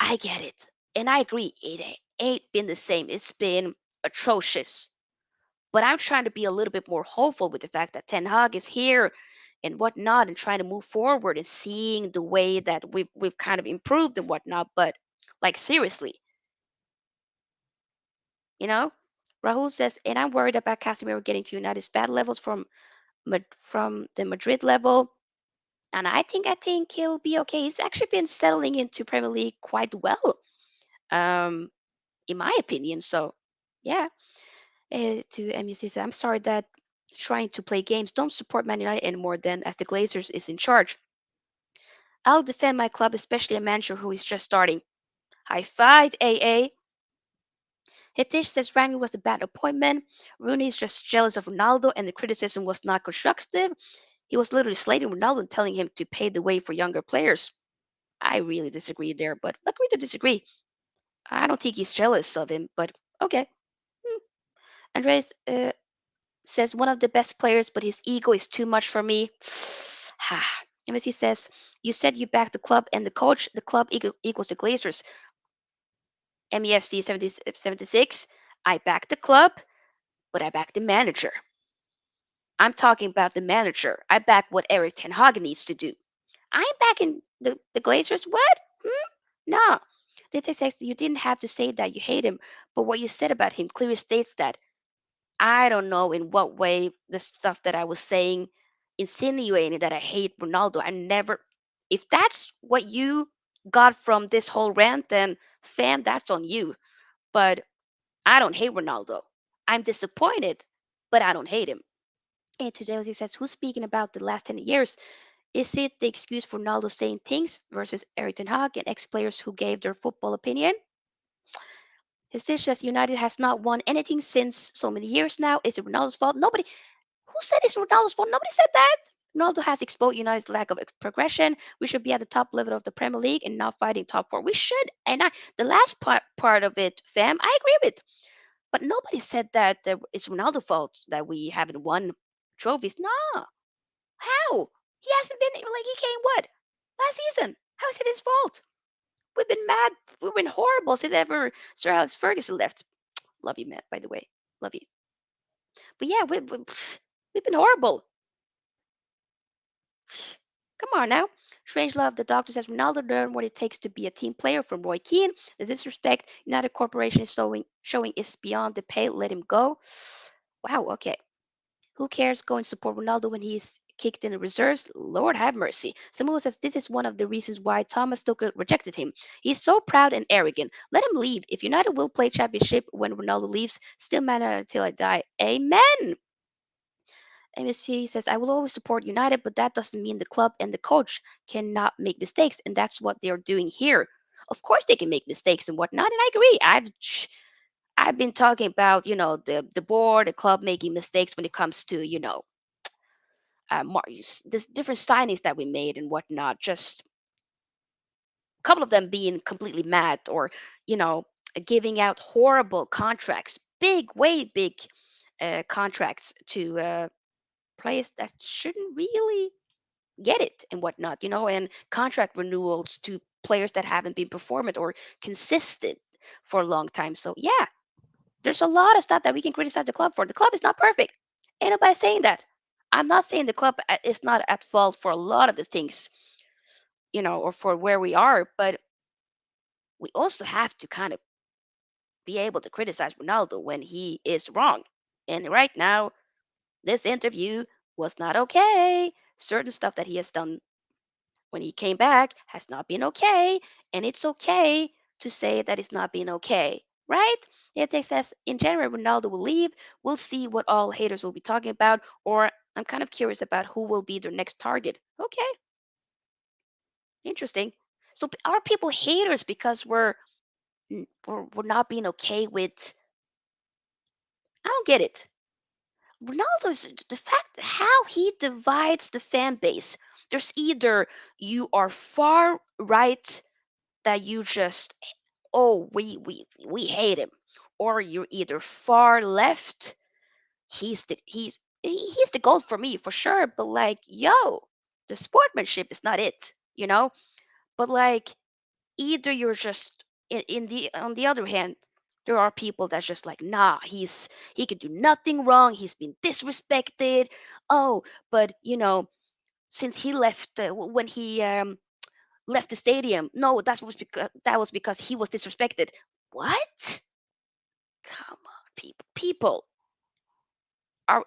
Speaker 1: I get it, and I agree. It ain't been the same. It's been atrocious. But I'm trying to be a little bit more hopeful with the fact that Ten Hag is here and whatnot, and trying to move forward and seeing the way that we've kind of improved and whatnot. But like seriously, you know. Rahul says, and I'm worried about Casemiro getting to United's bad levels from the Madrid level. And I think he'll be okay. He's actually been settling into Premier League quite well, um, in my opinion. So, yeah. To MUC said, I'm sorry that trying to play games don't support Man United anymore. Then, as the Glazers is in charge, I'll defend my club, especially a manager who is just starting. High five, AA. Hitish says Rangnick was a bad appointment. Rooney is just jealous of Ronaldo, and the criticism was not constructive. He was literally slating Ronaldo and telling him to pave the way for younger players. I really disagree there, but agree to disagree. I don't think he's jealous of him, but okay. Hmm. Andres says one of the best players, but his ego is too much for me. MSC says you said you backed the club and the coach. The club equals the Glazers. MEFC 76. I backed the club, but I backed the manager. I'm talking about the manager. I back what Eric Ten Hag needs to do. I ain't backing the Glazers. What? No. The text says you didn't have to say that you hate him, but what you said about him clearly states that. I don't know in what way the stuff that I was saying, insinuating that I hate Ronaldo. I never. If that's what you got from this whole rant, then fam, that's on you. But I don't hate Ronaldo. I'm disappointed, but I don't hate him. And today he says, who's speaking about the last 10 years? Is it the excuse for Ronaldo saying things versus Eric Ten Hag and ex-players who gave their football opinion? His says United has not won anything since so many years now. Is it Ronaldo's fault? Nobody. Who said it's Ronaldo's fault? Nobody said that. Ronaldo has exposed United's lack of progression. We should be at the top level of the Premier League and not fighting top four. We should. And the last part of it, fam, I agree with. But nobody said that it's Ronaldo's fault that we haven't won trophies. Nah. How? He hasn't been like he came what? Last season. How is it his fault? We've been mad. We've been horrible since ever Sir Alex Ferguson left. Love you, Matt, by the way. Love you. But yeah, we've been horrible. Come on now. Strangelove, the doctor says Ronaldo learned what it takes to be a team player from Roy Keane. The disrespect United Corporation is showing is beyond the pale. Let him go. Wow, okay. Who cares? Go and support Ronaldo when he's kicked in the reserves. Lord have mercy. Samuel says this is one of the reasons why Thomas Tuchel rejected him. He's so proud and arrogant. Let him leave. If United will play championship when Ronaldo leaves, still Man United until I die. Amen. MSC says, I will always support United, but that doesn't mean the club and the coach cannot make mistakes. And that's what they're doing here. Of course, they can make mistakes and whatnot. And I agree. I've been talking about, the board, the club making mistakes when it comes to, this different signings that we made and whatnot. Just a couple of them being completely mad or, you know, giving out horrible contracts, big, way big contracts to players that shouldn't really get it and whatnot, and contract renewals to players that haven't been performant or consistent for a long time. So yeah, there's a lot of stuff that we can criticize the club for. The club is not perfect. Ain't nobody saying that. I'm not saying the club is not at fault for a lot of the things, or for where we are, but we also have to kind of be able to criticize Ronaldo when he is wrong. And right now, this interview was not okay. Certain stuff that he has done when he came back has not been okay, and it's okay to say that it's not been okay, right? It says in January Ronaldo will leave. We'll see what all haters will be talking about, or I'm kind of curious about who will be their next target. Okay, interesting. So are people haters because we're not being okay with? I don't get it. Ronaldo's the fact how he divides the fan base. There's either you are far right that you just oh we hate him, or you're either far left. He's the goal for me for sure, but like yo, the sportsmanship is not it, but like either you're just in the on the other hand, there are people that's just like nah, he could do nothing wrong, he's been disrespected. Oh, but since he left when he left the stadium. No, that was because he was disrespected. What? Come on, people. People, are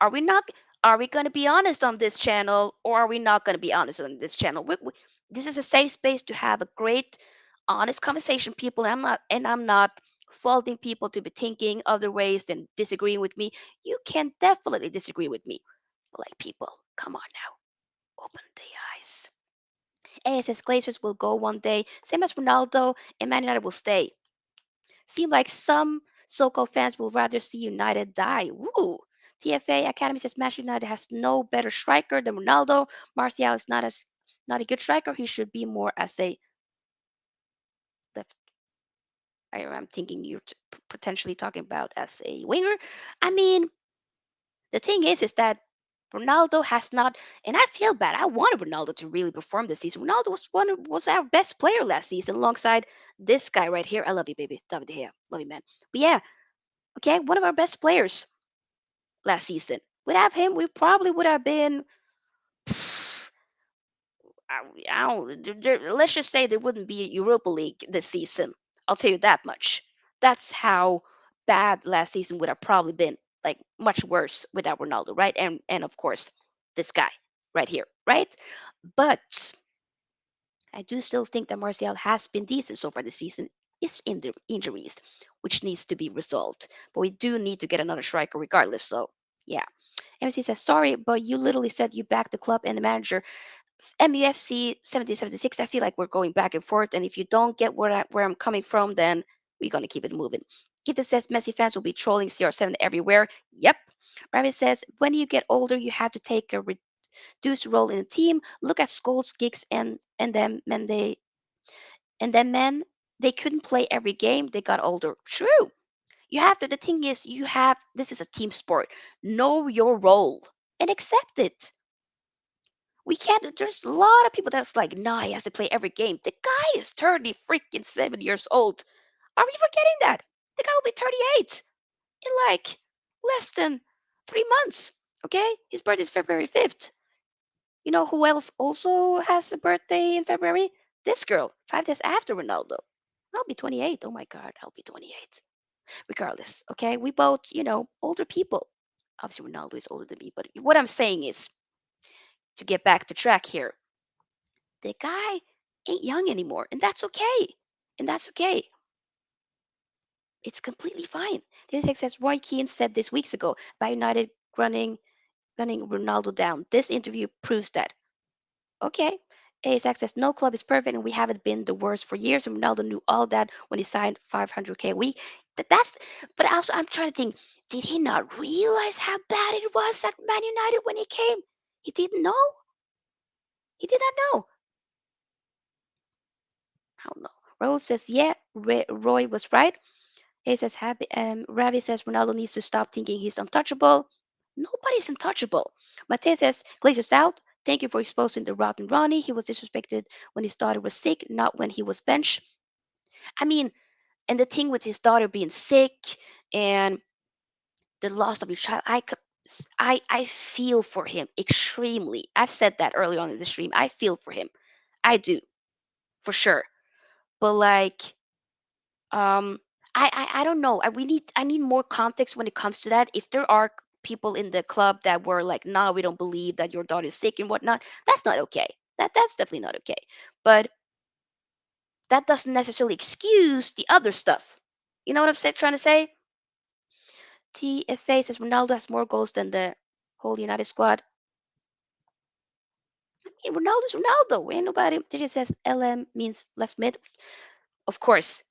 Speaker 1: are we not? Are we going to be honest on this channel, or are we not going to be honest on this channel? This is a safe space to have a great, honest conversation, people. And I'm not faulting people to be thinking other ways and disagreeing with me. You can definitely disagree with me. Like people, come on now, open the eyes. ASS Glazers will go one day, same as Ronaldo, and Man United will stay. Seem like some so-called fans will rather see United die. Woo! TFA Academy says Manchester United has no better striker than Ronaldo. Martial is not a good striker. He should be more as a left. I'm thinking you're potentially talking about as a winger. I mean, the thing is that Ronaldo has not, and I feel bad. I wanted Ronaldo to really perform this season. Ronaldo was our best player last season, alongside this guy right here. I love you, baby, David De Gea. Love you, man. But yeah, okay, one of our best players last season. Without him, we probably would have been. I don't. Let's just say there wouldn't be a Europa League this season. I'll tell you that much. That's how bad last season would have probably been. Like much worse without Ronaldo, right? And of course, this guy right here, right? But I do still think that Martial has been decent so far this season. It's in the injuries, which needs to be resolved. But we do need to get another striker regardless. So yeah. MC says, sorry, but you literally said you backed the club and the manager. MUFC 1776, I feel like we're going back and forth. And if you don't get where I'm coming from, then we're going to keep it moving. Gita says, Messi fans will be trolling CR7 everywhere. Yep. Rabbit says, when you get older, you have to take a reduced role in a team. Look at Scholes, Giggs, and them, and then men, they couldn't play every game. They got older. True. You have to. The thing is, this is a team sport. Know your role and accept it. We can't. There's a lot of people that's like, nah, he has to play every game. The guy is 30 freaking 7 years old. Are we forgetting that? The guy will be 38 in like less than 3 months. Okay, his birthday is February 5th. You know who else also has a birthday in February? This girl, 5 days after Ronaldo. I'll be 28. Oh my God, I'll be 28. Regardless, okay? We both, older people. Obviously, Ronaldo is older than me, but what I'm saying is to get back to track here, the guy ain't young anymore, and that's okay. And that's okay. It's completely fine. The text says Roy Keane said this weeks ago by United running Ronaldo down. This interview proves that. Okay. ASX says no club is perfect and we haven't been the worst for years. And Ronaldo knew all that when he signed 500K a week. That's, but also I'm trying to think, did he not realize how bad it was at Man United when he came? He didn't know. He did not know. I don't know. Rose says, yeah, Roy was right. He says, happy. Ravi says, Ronaldo needs to stop thinking he's untouchable. Nobody's untouchable. Matej says, Glazers out. Thank you for exposing the rotten Ronnie. He was disrespected when his daughter was sick, not when he was benched. I mean, and the thing with his daughter being sick and the loss of your child, I feel for him extremely. I've said that early on in the stream. I feel for him. I do, for sure. But like, um I don't know. I need more context when it comes to that. If there are people in the club that were like, nah, we don't believe that your daughter is sick and whatnot, that's not okay. That's definitely not okay. But that doesn't necessarily excuse the other stuff. You know what trying to say? TFA says Ronaldo has more goals than the whole United squad. I mean, Ronaldo's Ronaldo. Ain't nobody. DJ says LM means left mid. Of course,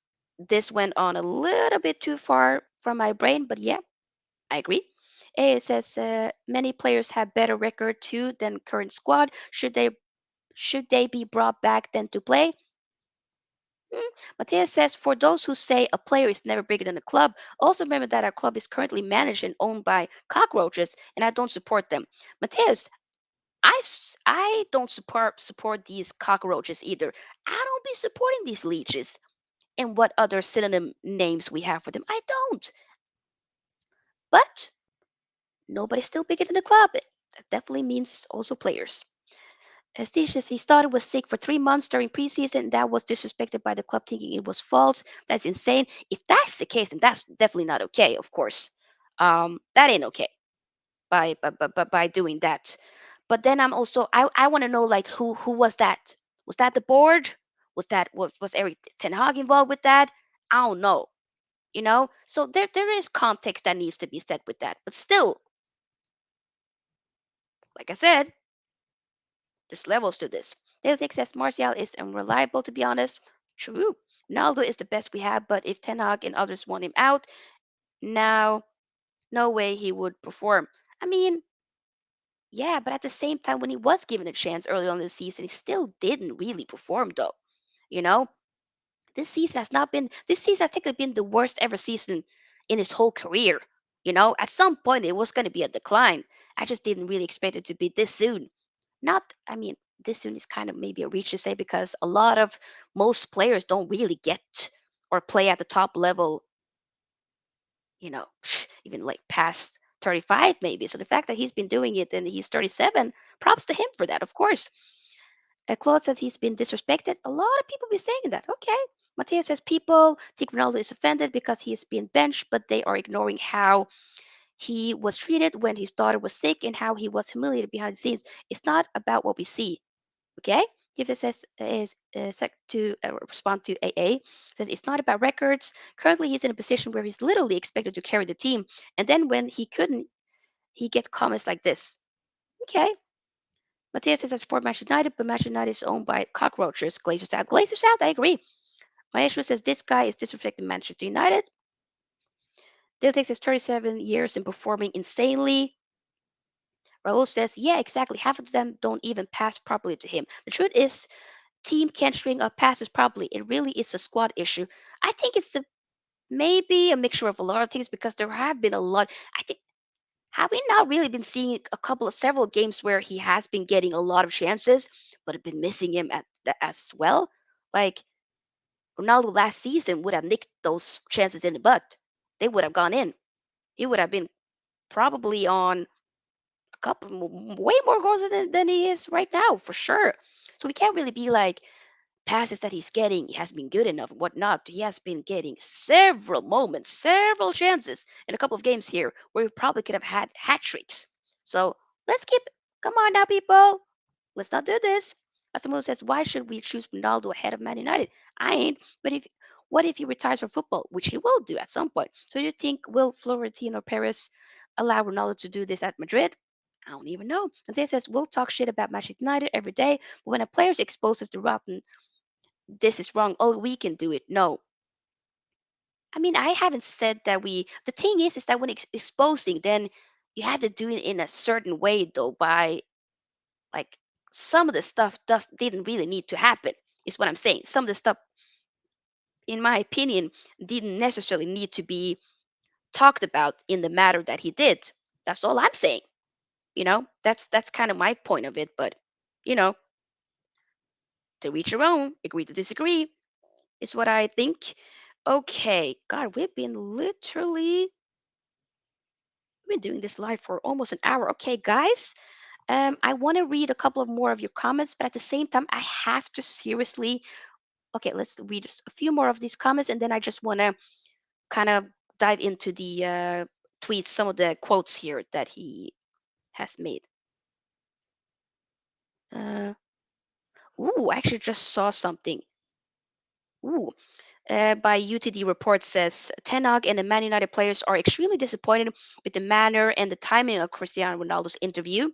Speaker 1: this went on a little bit too far from my brain, but yeah, I agree. It says many players have better record too than current squad. Should they be brought back then to play? Matthias says for those who say a player is never bigger than a club, also remember that our club is currently managed and owned by cockroaches, and I don't support them. Matthias, I don't support these cockroaches either. I don't be supporting these leeches. And what other synonym names we have for them? I don't. But nobody's still bigger than the club. That definitely means also players. As he started was sick for 3 months during preseason. That was disrespected by the club, thinking it was false. That's insane. If that's the case, then that's definitely not okay. Of course, that ain't okay by doing that. But then I want to know like who was that? Was that the board? Was Eric Ten Hag involved with that? I don't know. So there is context that needs to be said with that. But still, like I said, there's levels to this. Deltec says Martial is unreliable, to be honest. True. Ronaldo is the best we have, but if Ten Hag and others want him out, now, no way he would perform. I mean, yeah, but at the same time, when he was given a chance early on in the season, he still didn't really perform, though. You know, this season has technically been the worst ever season in his whole career. At some point, it was going to be a decline. I just didn't really expect it to be this soon. Not, I mean, this soon is kind of maybe a reach to say because most players don't really get or play at the top level, you know, even like past 35 maybe. So the fact that he's been doing it and he's 37, props to him for that, of course. Claude says he's been disrespected. A lot of people be saying that. Okay. Matthias says people think Ronaldo is offended because he is being benched, but they are ignoring how he was treated when his daughter was sick and how he was humiliated behind the scenes. It's not about what we see. Okay. If it says is to respond to AA says it's not about records. Currently, he's in a position where he's literally expected to carry the team, and then when he couldn't, he gets comments like this. Okay, Matthias says I support Manchester United, but Manchester United is owned by cockroaches. Glazers out. Glazers out. I agree. Maestro says this guy is disrespecting Manchester United. Dale takes his 37 years in performing insanely. Raul says, yeah, exactly. Half of them don't even pass properly to him. The truth is, team can't string up passes properly. It really is a squad issue. I think it's maybe a mixture of a lot of things because there have been a lot. I think have we not really been seeing several games where he has been getting a lot of chances, but have been missing him as well? Like Ronaldo last season would have nicked those chances in the butt. They would have gone in. He would have been probably on way more goals than he is right now, for sure. So we can't really be like passes that he's getting has been good enough and whatnot. He has been getting several moments, several chances in a couple of games here where he probably could have had hat tricks. So let's keep, come on now, people. Let's not do this. Asamoah says, why should we choose Ronaldo ahead of Man United? I ain't. But if what if he retires from football, which he will do at some point? So you think will Florentino Perez allow Ronaldo to do this at Madrid? I don't even know. And they says we'll talk shit about Manchester United every day, but when a player exposes the rotten this is wrong. Oh, we can do it. No. I mean, I haven't said that we. The thing is that when exposing, then you have to do it in a certain way, though. By like some of the stuff does didn't really need to happen. Is what I'm saying. Some of the stuff, in my opinion, didn't necessarily need to be talked about in the matter that he did. That's all I'm saying. That's kind of my point of it. But you know, to reach your own, agree to disagree is what I think. Okay, God, we've been doing this live for almost an hour. Okay, guys, I want to read a couple of more of your comments, but at the same time, I have to seriously. Okay, let's read a few more of these comments, and then I just want to kind of dive into the tweets, some of the quotes here that he has made. Uh, I actually just saw something. Ooh, by UTD report says Ten Hag and the Man United players are extremely disappointed with the manner and the timing of Cristiano Ronaldo's interview.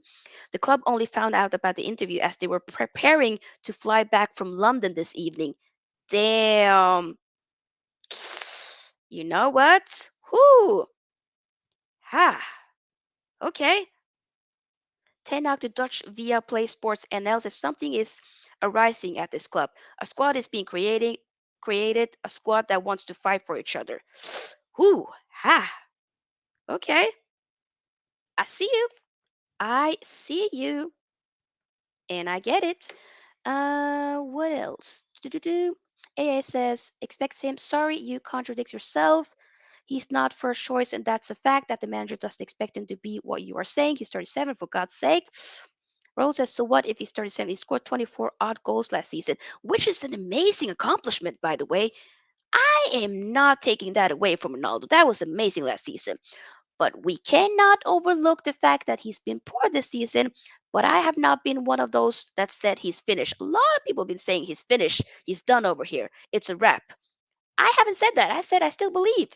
Speaker 1: The club only found out about the interview as they were preparing to fly back from London this evening. Damn. You know what? Whoo. Ha. Okay. Ten Hag to Dutch via Play Sports NL says something is arising at this club. A squad is being created, a squad that wants to fight for each other. Whoo. Ha. Okay. I see you. I see you. And I get it. What else? Do-do-do. AA says, expects him. Sorry, you contradict yourself. He's not first choice, and that's a fact that the manager doesn't expect him to be what you are saying. He's 37, for God's sake. Rose says, so what if he's 37? He scored 24 odd goals last season, which is an amazing accomplishment, by the way. I am not taking that away from Ronaldo. That was amazing last season. But we cannot overlook the fact that he's been poor this season. But I have not been one of those that said he's finished. A lot of people have been saying he's finished. He's done over here. It's a wrap. I haven't said that. I said I still believe.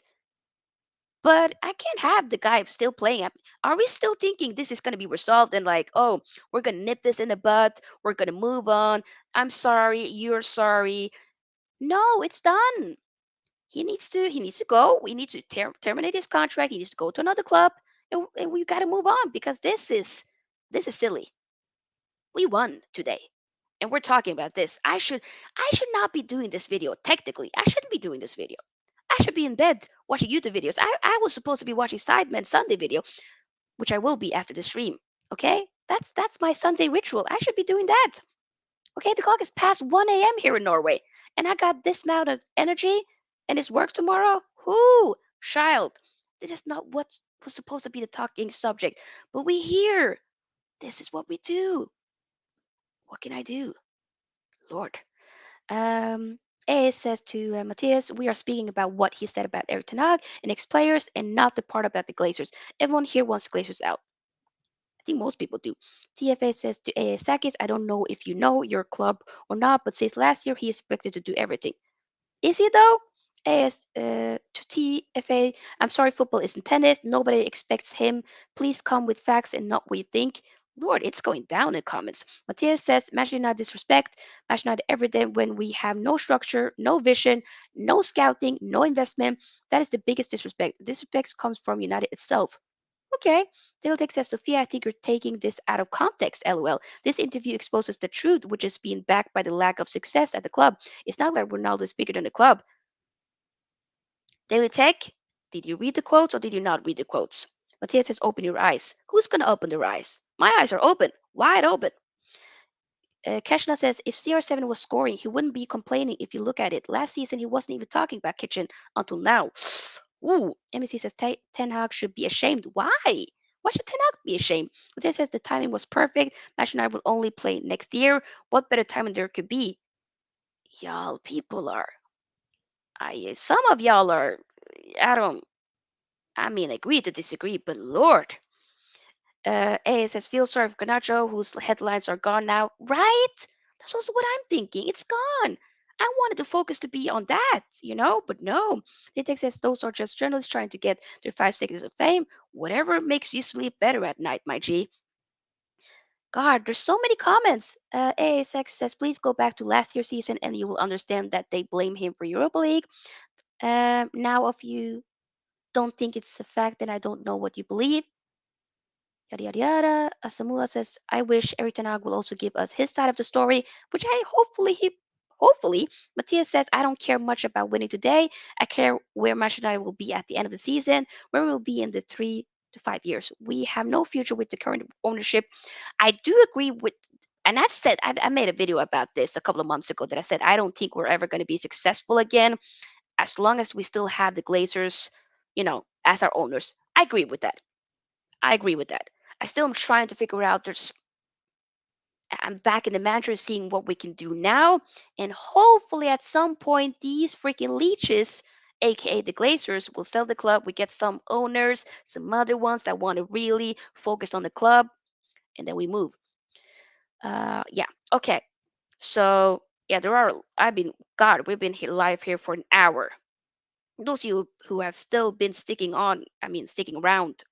Speaker 1: But I can't have the guy still playing. Are we still thinking this is going to be resolved and like, oh, we're going to nip this in the bud. We're going to move on. I'm sorry. You're sorry. No, it's done. He needs to go. We need to terminate his contract. He needs to go to another club, and we got to move on because this is silly. We won today, and we're talking about this. I should not be doing this video. Technically, I shouldn't be doing this video. I should be in bed watching YouTube videos. I was supposed to be watching Sidemen Sunday video, which I will be after the stream. Okay, that's my Sunday ritual. I should be doing that. Okay, the clock is past 1 a.m. here in Norway, and I got this amount of energy, and it's work tomorrow. Whoo, child, this is not what was supposed to be the talking subject, but we here. This is what we do. What can I do, Lord? A says to Matthias, we are speaking about what he said about Eric Ten Hag and ex-players, and not the part about the Glazers. Everyone here wants the Glazers out. I think most people do. TFA says to AA Sakis, I don't know if you know your club or not, but since last year he is expected to do everything. Is he though? AS to TFA, I'm sorry, football isn't tennis. Nobody expects him. Please come with facts and not what you think. Lord, it's going down in comments. Matthias says, Manchester United disrespect. Manchester United every day when we have no structure, no vision, no scouting, no investment. That is the biggest disrespect. Disrespect comes from United itself. Okay. Diltek says, Sophia, I think you're taking this out of context, lol. This interview exposes the truth, which is being backed by the lack of success at the club. It's not like Ronaldo is bigger than the club. Daily Tech, did you read the quotes or did you not read the quotes? Matthias says, open your eyes. Who's going to open their eyes? My eyes are open, wide open. Keshna says, if CR7 was scoring, he wouldn't be complaining if you look at it. Last season, he wasn't even talking about kitchen until now. Ooh, MEC says, Ten Hag should be ashamed. Why? Why should Ten Hag be ashamed? Mattia says the timing was perfect. Manchester United will only play next year. What better timing there could be? Y'all, people are. Some of y'all are. I don't. I mean, agree to disagree, but Lord. A says, feel sorry for Ganacho, whose headlines are gone now. Right? That's also what I'm thinking. It's gone. I wanted the focus to be on that. But no. Nitek says those are just journalists trying to get their 5 seconds of fame. Whatever makes you sleep better at night, my G. God, there's so many comments. ASX says, please go back to last year's season and you will understand that they blame him for Europa League. Now, if you don't think it's a fact, then I don't know what you believe. Yada yada yada. Asamula says, I wish Eric Tanag will also give us his side of the story, which I hopefully. Matthias says, I don't care much about winning today. I care where Manchester United will be at the end of the season, where we'll be in the 3 to 5 years. We have no future with the current ownership. I do agree with, and I made a video about this a couple of months ago that I said I don't think we're ever going to be successful again as long as we still have the Glazers, as our owners. I agree with that. I agree with that. I still am trying to figure out. I'm back in the manager, seeing what we can do now, and hopefully at some point these freaking leeches, aka the Glazers, will sell the club. We get some owners, some other ones that want to really focus on the club, and then we move. Yeah. Okay. So yeah, there are. I've been. God, we've been here live here for an hour. Those of you who have still been sticking around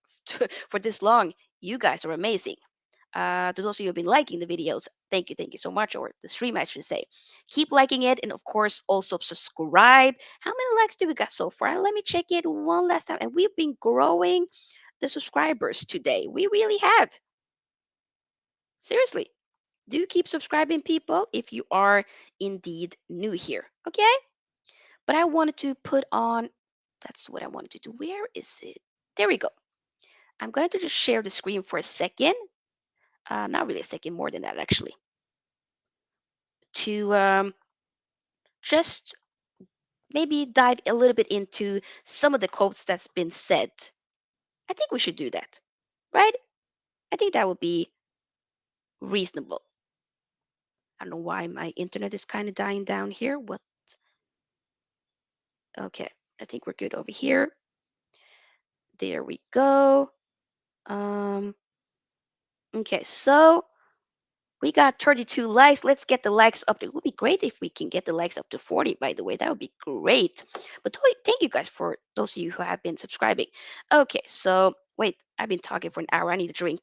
Speaker 1: for this long, you guys are amazing. To those of you who have been liking the videos, thank you so much, or the stream, I should say. Keep liking it, and of course, also subscribe. How many likes do we got so far? Let me check it one last time. And we've been growing the subscribers today. We really have. Seriously. Do keep subscribing, people, if you are indeed new here. Okay? But I wanted to put on, that's what I wanted to do. Where is it? There we go. I'm going to just share the screen for a second. Not really a second, more than that, actually. To just maybe dive a little bit into some of the quotes that's been said. I think we should do that, right? I think that would be reasonable. I don't know why my internet is kind of dying down here. What? Okay, I think we're good over here. There we go. Um, okay, so we got 32 likes. Let's get the likes up to. It would be great if we can get the likes up to 40, by the way. That would be great. But thank you guys for those of you who have been subscribing. Okay, so wait, I've been talking for an hour. I need a drink.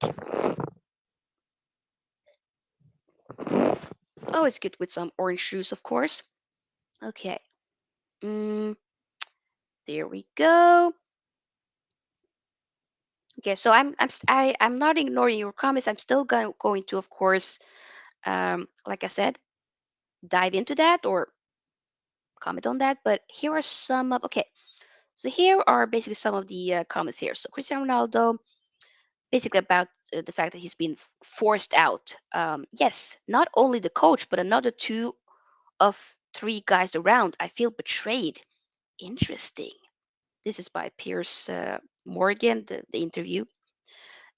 Speaker 1: Always good with some orange juice, of course. Okay. Mm, there we go. Okay, so I'm not ignoring your comments. I'm still going to, of course, like I said, dive into that or comment on that. But here are some of okay. So here are basically some of the comments here. So Cristiano Ronaldo, basically about the fact that he's been forced out. Yes, not only the coach, but another two of three guys around. I feel betrayed. Interesting. This is by Piers Morgan, the interview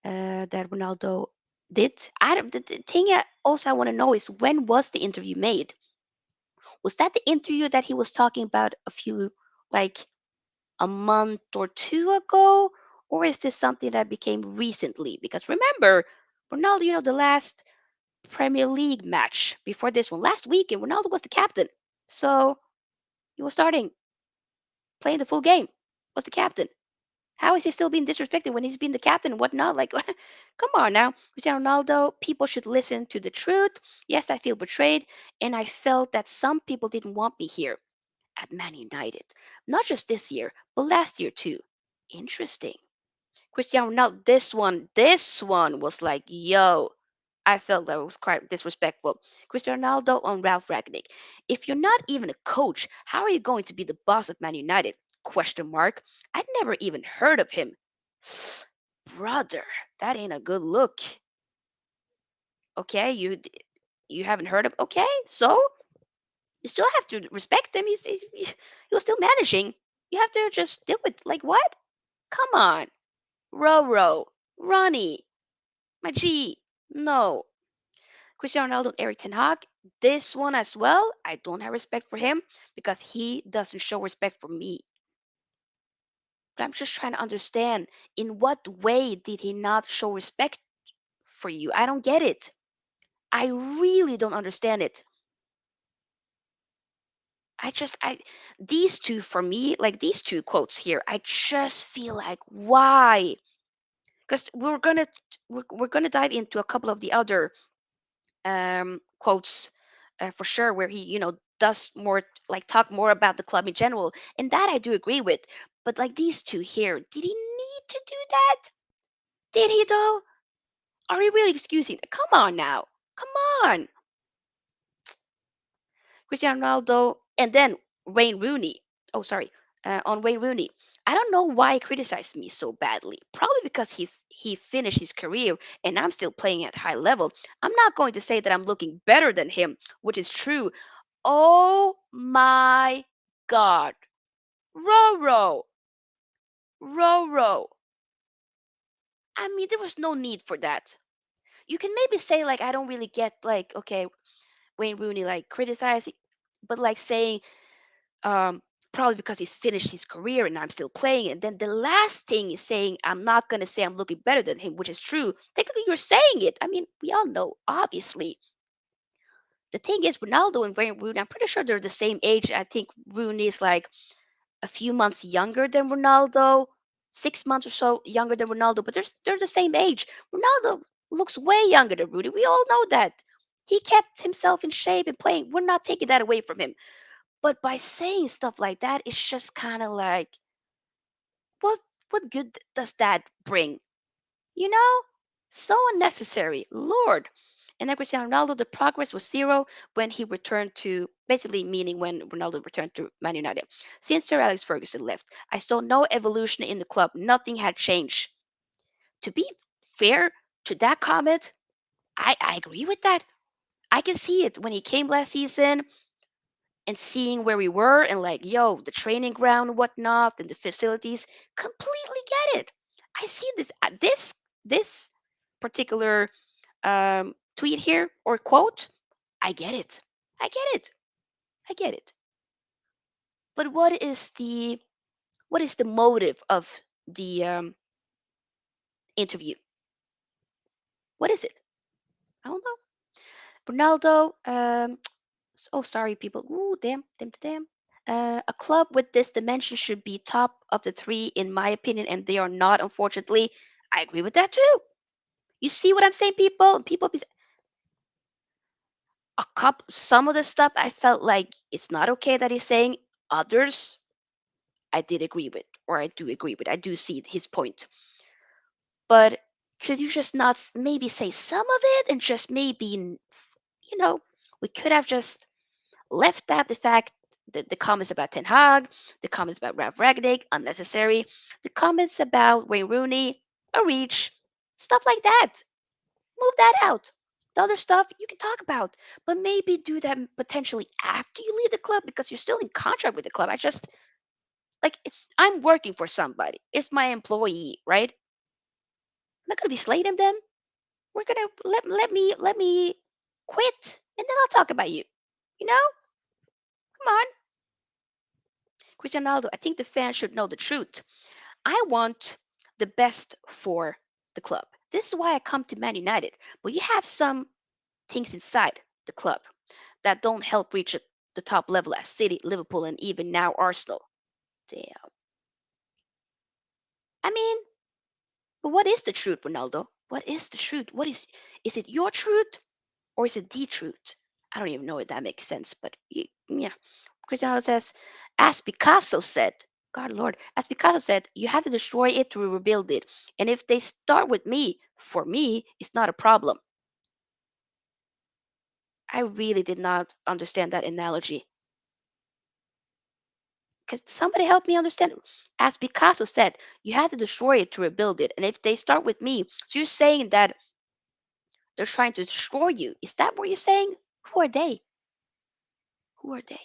Speaker 1: that Ronaldo did. The thing also I want to know is when was the interview made? Was that the interview that he was talking about a few, like a month or two ago? Or is this something that became recently? Because remember, Ronaldo, the last Premier League match before this one, last weekend, Ronaldo was the captain. So he was starting, playing the full game, was the captain. How is he still being disrespected when he's been the captain and whatnot? Like, come on now. Cristiano Ronaldo, people should listen to the truth. Yes, I feel betrayed, and I felt that some people didn't want me here at Man United. Not just this year, but last year too. Interesting. Cristiano Ronaldo, this one was like, yo, I felt that was quite disrespectful. Cristiano Ronaldo on Ralph Ragnick. If you're not even a coach, how are you going to be the boss of Man United? Question mark. I'd never even heard of him. Brother, that ain't a good look. Okay, you haven't heard of. Okay, so you still have to respect him. He was still managing. You have to just deal with like what? Come on, row row. Ronnie, my G. No. Cristiano Ronaldo and Eric Ten Hag. This one as well. I don't have respect for him because he doesn't show respect for me. But I'm just trying to understand in what way did he not show respect for you? I don't get it. I really don't understand it. I these two for me, like these two quotes here, I just feel like why? Because we're gonna dive into a couple of the other quotes for sure where he does more like talk more about the club in general, and that I do agree with. But like these two here, did he need to do that? Did he though? Are we really excusing? Come on now, come on. Cristiano Ronaldo, and then Wayne Rooney. Oh, sorry, on Wayne Rooney. I don't know why he criticized me so badly. Probably because he finished his career and I'm still playing at high level. I'm not going to say that I'm looking better than him, which is true. Oh my God, Roro, Roro. I mean, there was no need for that. You can maybe say like I don't really get like okay, Wayne Rooney like criticizing, but like saying um, probably because he's finished his career and I'm still playing. And then the last thing is saying, I'm not going to say I'm looking better than him, which is true. Technically, you're saying it. I mean, we all know, obviously. The thing is, Ronaldo and Wayne Rooney, I'm pretty sure they're the same age. I think Rooney is like a few months younger than Ronaldo, 6 months or so younger than Ronaldo, but they're the same age. Ronaldo looks way younger than Rooney. We all know that. He kept himself in shape and playing. We're not taking that away from him. But by saying stuff like that, it's just kind of like, what what good does that bring? You know, so unnecessary. Lord. And then Cristiano Ronaldo, the progress was zero when he returned to, basically meaning when Ronaldo returned to Man United. Since Sir Alex Ferguson left, I saw no evolution in the club. Nothing had changed. To be fair to that comment, I agree with that. I can see it when he came last season and seeing where we were and like, yo, the training ground and whatnot and the facilities, completely get it. I see this particular tweet here or quote. I get it. I get it. I get it. But what is the motive of the interview? What is it? I don't know. Ronaldo. Oh, sorry, people. Ooh, damn, damn, damn. A club with this dimension should be top of the three, in my opinion, and they are not, unfortunately. I agree with that too. You see what I'm saying, people? Some of the stuff I felt like it's not okay that he's saying. Others, I did agree with, or I do agree with. I do see his point. But could you just not maybe say some of it and just maybe, we could have just left out the fact the comments about Ten Hag, the comments about Ralph Ragnick, unnecessary. The comments about Wayne Rooney, a reach, stuff like that. Move that out. The other stuff you can talk about, but maybe do that potentially after you leave the club because you're still in contract with the club. I just like I'm working for somebody. It's my employee, right? I'm not gonna be slating them. We're gonna let me quit, and then I'll talk about you. You know, come on. Cristiano Ronaldo, I think the fans should know the truth. I want the best for the club. This is why I come to Man United. But you have some things inside the club that don't help reach the top level as City, Liverpool, and even now Arsenal. Damn. I mean, but what is the truth, Ronaldo? What is the truth? Is it your truth or is it the truth? I don't even know if that makes sense, but yeah. Cristiano says, as Picasso said, God Lord, as Picasso said, you have to destroy it to rebuild it. And if they start with me, for me, it's not a problem. I really did not understand that analogy. Because somebody help me understand. As Picasso said, you have to destroy it to rebuild it. And if they start with me, so you're saying that they're trying to destroy you. Is that what you're saying? Who are they? Who are they?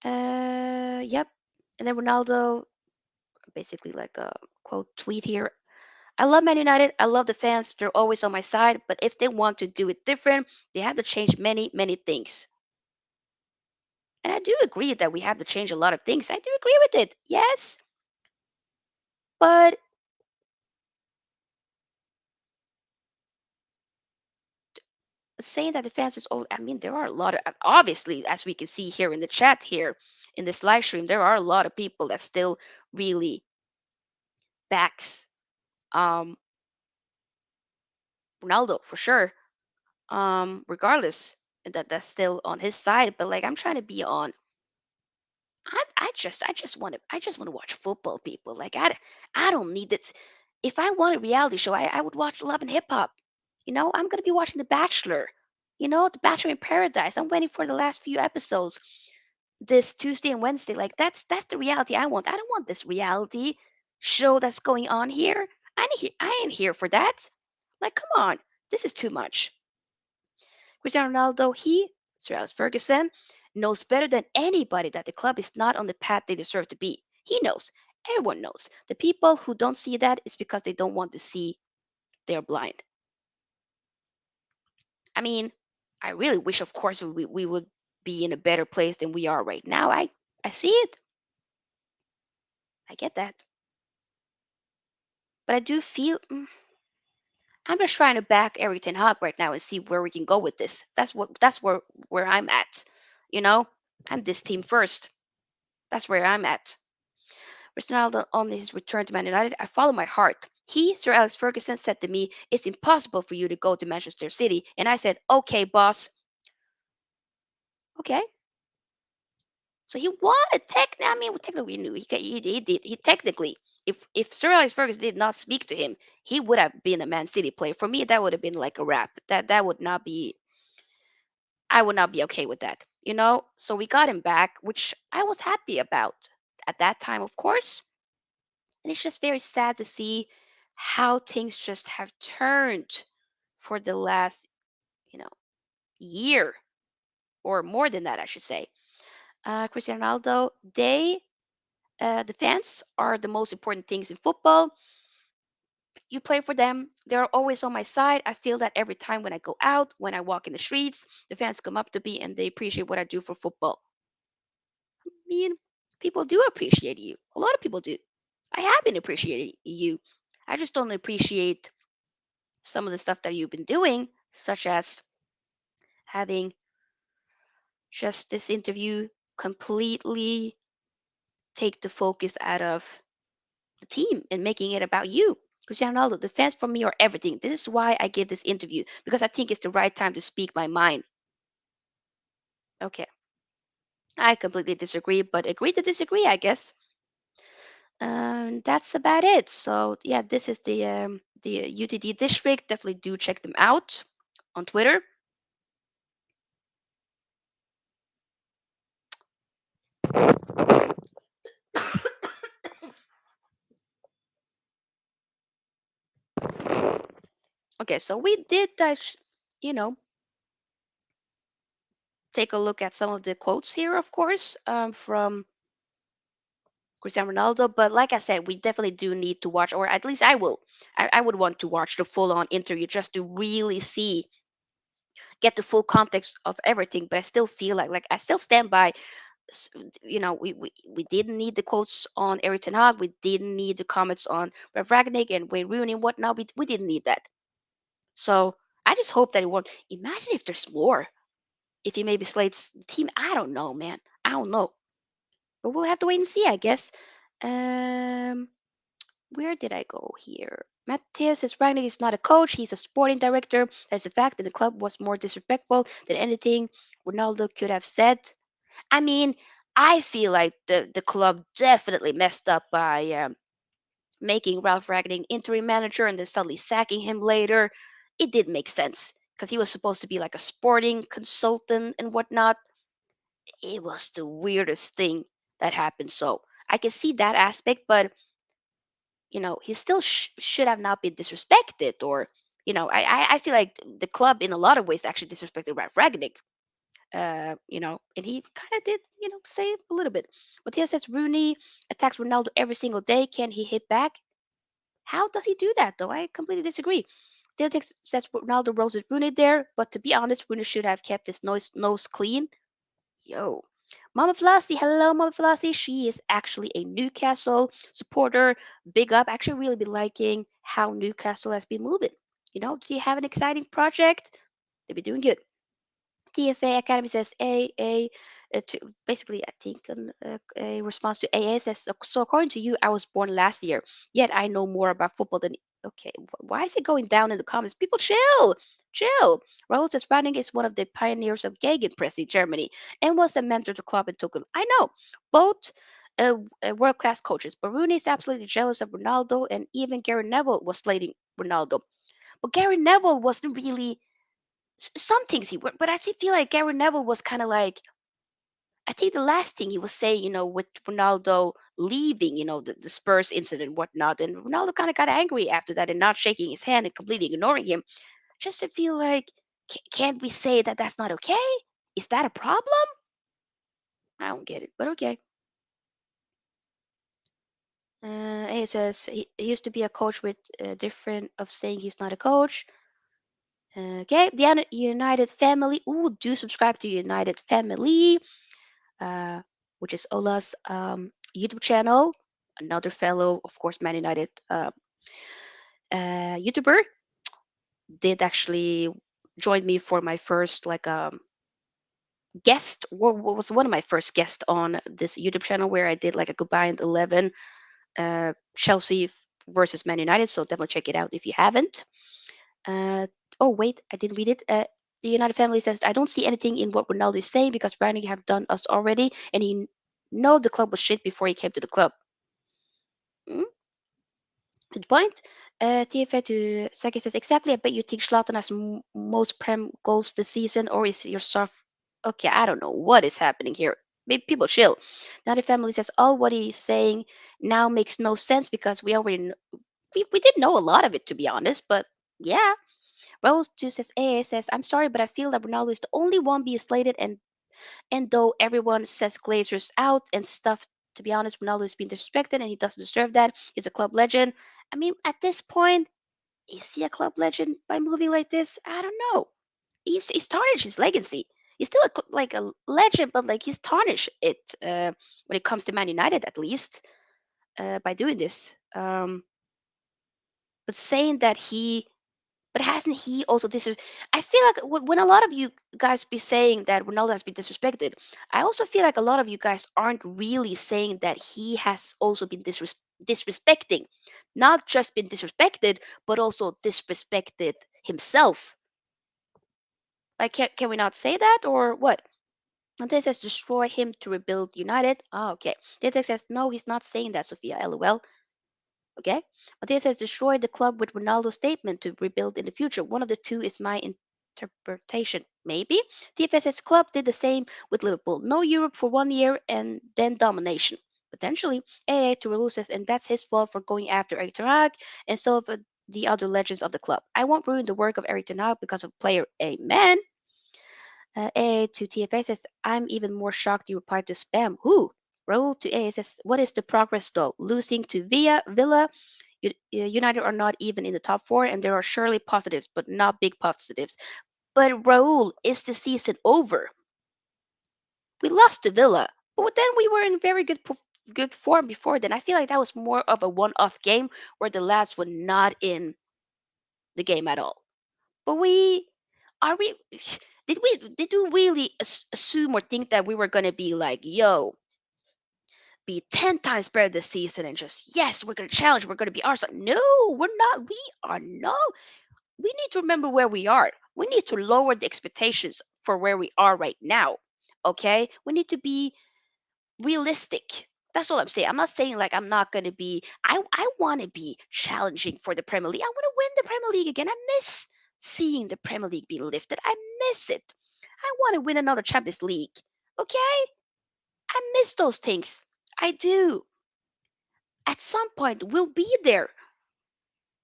Speaker 1: Yep. And then Ronaldo basically like a quote tweet here. I love Man United. I love the fans. They're always on my side. But if they want to do it different, they have to change many, many things. And I do agree that we have to change a lot of things. I do agree with it. Yes. But saying that the fans is old, I mean, there are a lot of, obviously, as we can see here in the chat here in this live stream, there are a lot of people that still really backs um, Ronaldo for sure. Regardless that that's still on his side, but like I'm trying to be on. I just want to watch football, people. Like I don't need this. If I want a reality show, I would watch Love and Hip Hop. I'm gonna be watching The Bachelor. The Bachelor in Paradise. I'm waiting for the last few episodes this Tuesday and Wednesday. Like that's the reality I want. I don't want this reality show that's going on here. I ain't here for that. Like, come on, this is too much. Cristiano Ronaldo, Sir Alex Ferguson, knows better than anybody that the club is not on the path they deserve to be. He knows. Everyone knows. The people who don't see that is because they don't want to see they're blind. I mean, I really wish, of course, we would be in a better place than we are right now. I see it. I get that. But I do feel I'm just trying to back Eric Ten Hag right now and see where we can go with this. That's where I'm at. You know, I'm this team first. That's where I'm at. Ronaldo on his return to Man United, I follow my heart. Sir Alex Ferguson, said to me, "It's impossible for you to go to Manchester City." And I said, "Okay, boss. Okay." So he wanted technically. I mean, technically we knew he did. He technically, if Sir Alex Ferguson did not speak to him, he would have been a Man City player. For me, that would have been like a wrap. That would not be. I would not be okay with that. So we got him back, which I was happy about at that time, of course. And it's just very sad to see how things just have turned for the last, you know, year or more than that, I should say. Cristiano Ronaldo, the fans are the most important things in football. You play for them. They're always on my side. I feel that every time when I go out, when I walk in the streets, the fans come up to me and they appreciate what I do for football. I mean, people do appreciate you. A lot of people do. I have been appreciating you. I just don't appreciate some of the stuff that you've been doing, such as having just this interview completely take the focus out of the team and making it about you. Cristiano Ronaldo, the fans for me are everything. This is why I give this interview because I think it's the right time to speak my mind. Okay, I completely disagree, but agree to disagree, I guess. That's about it. So yeah, this is the UTD district. Definitely do check them out on Twitter. Okay, so we did you know, take a look at some of the quotes here, of course, from Cristiano Ronaldo. But like I said, we definitely do need to watch, or at least I will. I would want to watch the full-on interview just to really get the full context of everything. But I still feel like I still stand by. We didn't need the quotes on Eric Ten Hag. We didn't need the comments on Rev Ragnick and Wayne Rooney and whatnot. We didn't need that. So I just hope that it won't. Imagine if there's more. If he maybe slates the team, I don't know, man. I don't know. But we'll have to wait and see, I guess. Um, where did I go here? Matthias says Ragnick is not a coach, he's a sporting director. That's a fact that the club was more disrespectful than anything Ronaldo could have said. I mean, I feel like the club definitely messed up by making Ralph Ragnick interim manager and then suddenly sacking him later. It did make sense because he was supposed to be like a sporting consultant and whatnot. It was the weirdest thing that happened. So I can see that aspect, but he still should have not been disrespected. Or I feel like the club in a lot of ways actually disrespected Ralph Ragnick. And he kind of did, say a little bit. Matthias says Rooney attacks Ronaldo every single day. Can he hit back? How does he do that, though? I completely disagree. Diatex says Ronaldo roasted Rooney there, but to be honest, Rooney should have kept his nose clean. Yo. Mama Flossie, hello, Mama Flossie. She is actually a Newcastle supporter. Big up. Actually, really been liking how Newcastle has been moving. Do you have an exciting project? They've been doing good. TFA Academy says basically, I think a response to AA says, so according to you, I was born last year, yet I know more about football than. Okay, why is it going down in the comments? People, chill, chill. Raul says, Browning is one of the pioneers of Gegenpress in Germany and was a mentor to club in Tuchel. I know, both world-class coaches. But Rooney is absolutely jealous of Ronaldo, and even Gary Neville was slating Ronaldo. But Gary Neville wasn't really some things he worked, but I still feel like Gary Neville was kind of like, I think the last thing he was saying, with Ronaldo leaving, the Spurs incident, whatnot, and Ronaldo kind of got angry after that and not shaking his hand and completely ignoring him. Just to feel like, can't we say that that's not okay? Is that a problem? I don't get it, but okay. He says he used to be a coach with different of saying he's not a coach. Okay, the United Family. Ooh, do subscribe to United Family. uh, which is Ola's YouTube channel. Another fellow, of course, Man United YouTuber did actually join me for my first guest. Was one of my first guests on this YouTube channel where I did like a combined 11 Chelsea versus Man United. So definitely check it out if you haven't. Uh, oh wait, I didn't read it. The United Family says I don't see anything in what Ronaldo is saying because Browning have done us already, and he know the club was shit before he came to the club. Mm, good point. TFA to Saki says exactly. I bet you think Zlatan has most prem goals this season, or is your stuff? Okay, I don't know what is happening here. Maybe people chill. Now the family says all what he's saying now makes no sense because we already we did know a lot of it to be honest. But yeah, Rose too says AA says I'm sorry, but I feel that Ronaldo is the only one being slated, and though everyone says Glazer's out and stuff, to be honest, Ronaldo is being disrespected and he doesn't deserve that. He's a club legend. I mean, at this point, is he a club legend by moving like this? I don't know. He's tarnished his legacy. He's still like a legend, but like he's tarnished it when it comes to Man United, at least by doing this. But saying that but hasn't he also I feel like when a lot of you guys be saying that Ronaldo has been disrespected, I also feel like a lot of you guys aren't really saying that he has also been disrespecting, not just been disrespected, but also disrespected himself. Like, can we not say that or what? And this says destroy him to rebuild United. Ah, okay. This says no, he's not saying that, Sophia. LOL. Okay? Matthias says destroy the club with Ronaldo's statement to rebuild in the future. One of the two is my interpretation. Maybe. TFS says club did the same with Liverpool. No Europe for 1 year and then domination. Potentially. AA to Raul says, and that's his fault for going after Eric Ten Hag and some of the other legends of the club. I won't ruin the work of Eric Ten Hag because of player. Amen. AA to TFA says, I'm even more shocked you replied to spam. Who? Raul to AA says, what is the progress though? Losing to Villa, United are not even in the top four, and there are surely positives, but not big positives. But Raul, is the season over? We lost to Villa, but then we were in very good form before then. I feel like that was more of a one-off game where the lads were not in the game at all. But we are we did we really assume or think that we were gonna be like, yo, be 10 times better this season and just yes, we're gonna challenge, we're gonna be Arsenal. No, we're not. We are no. We need to remember where we are. We need to lower the expectations for where we are right now. Okay? We need to be realistic. That's all I'm saying. I'm not saying like I'm not gonna be. I want to be challenging for the Premier League. I want to win the Premier League again. I miss seeing the Premier League be lifted. I miss it. I want to win another Champions League. Okay? I miss those things. I do. At some point, we'll be there,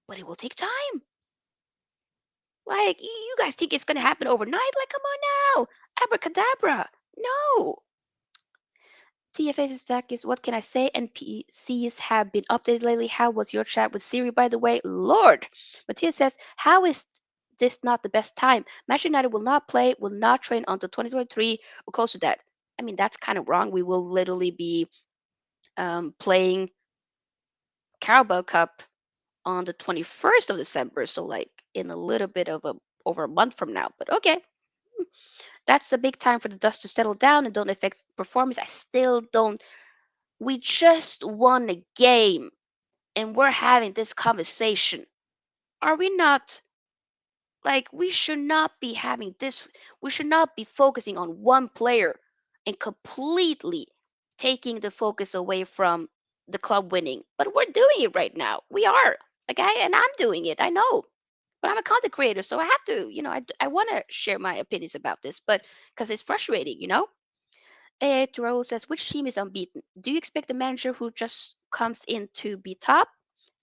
Speaker 1: but it will take time. Like you guys think it's gonna happen overnight? Like, come on now. Abracadabra. No. TFA's stack is what can I say? NPCs have been updated lately. How was your chat with Siri, by the way? Lord. Matthias says, how is this not the best time? Manchester United will not play, will not train until 2023 or close to that. I mean, that's kind of wrong. We will literally be playing Carabao Cup on the 21st of December. So, like, in a little bit of over a month from now. But okay. Hmm, that's the big time for the dust to settle down and don't affect performance. I still don't. We just won a game and we're having this conversation. Are we not? Like, we should not be having this. We should not be focusing on one player and completely taking the focus away from the club winning. But we're doing it right now. We are. Like, and I'm doing it. I know. But I'm a content creator, so I have to, I want to share my opinions about this, but because it's frustrating. Rose says, which team is unbeaten? Do you expect the manager who just comes in to be top?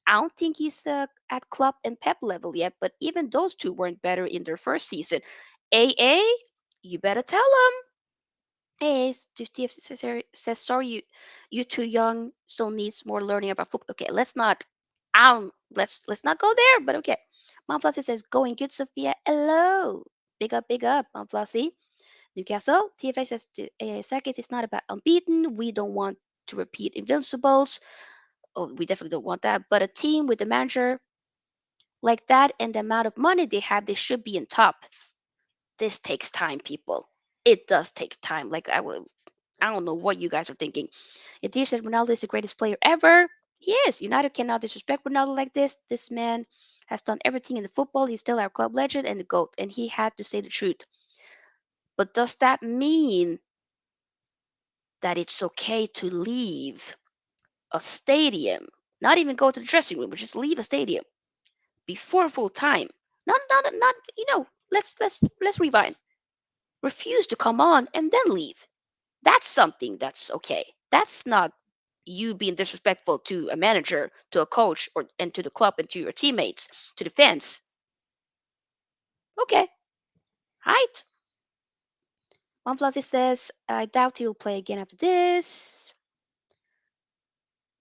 Speaker 1: I don't think he's at Klopp and Pep level yet, but even those two weren't better in their first season. AA, you better tell him. Steve says, sorry, you too young, so needs more learning about football. Okay, let's not go there, but okay. Mom Flossie says, going good, Sophia. Hello. Big up, Mom Flossie. Newcastle, TFA says to AA Sackets, it's not about unbeaten. We don't want to repeat Invincibles. Oh, we definitely don't want that. But a team with a manager like that and the amount of money they have, they should be in top. This takes time, people. It does take time. Like I don't know what you guys are thinking. Yatir said Ronaldo is the greatest player ever. He is. United cannot disrespect Ronaldo like this. This man has done everything in the football. He's still our club legend and the GOAT, and he had to say the truth. But does that mean that it's okay to leave a stadium, not even go to the dressing room, but just leave a stadium before full time? Not. Let's rewind. Refuse to come on and then leave. That's something that's okay. That's not you being disrespectful to a manager, to a coach, or and to the club and to your teammates, to the fans. Okay, right. Monflazi says, I doubt he'll play again after this.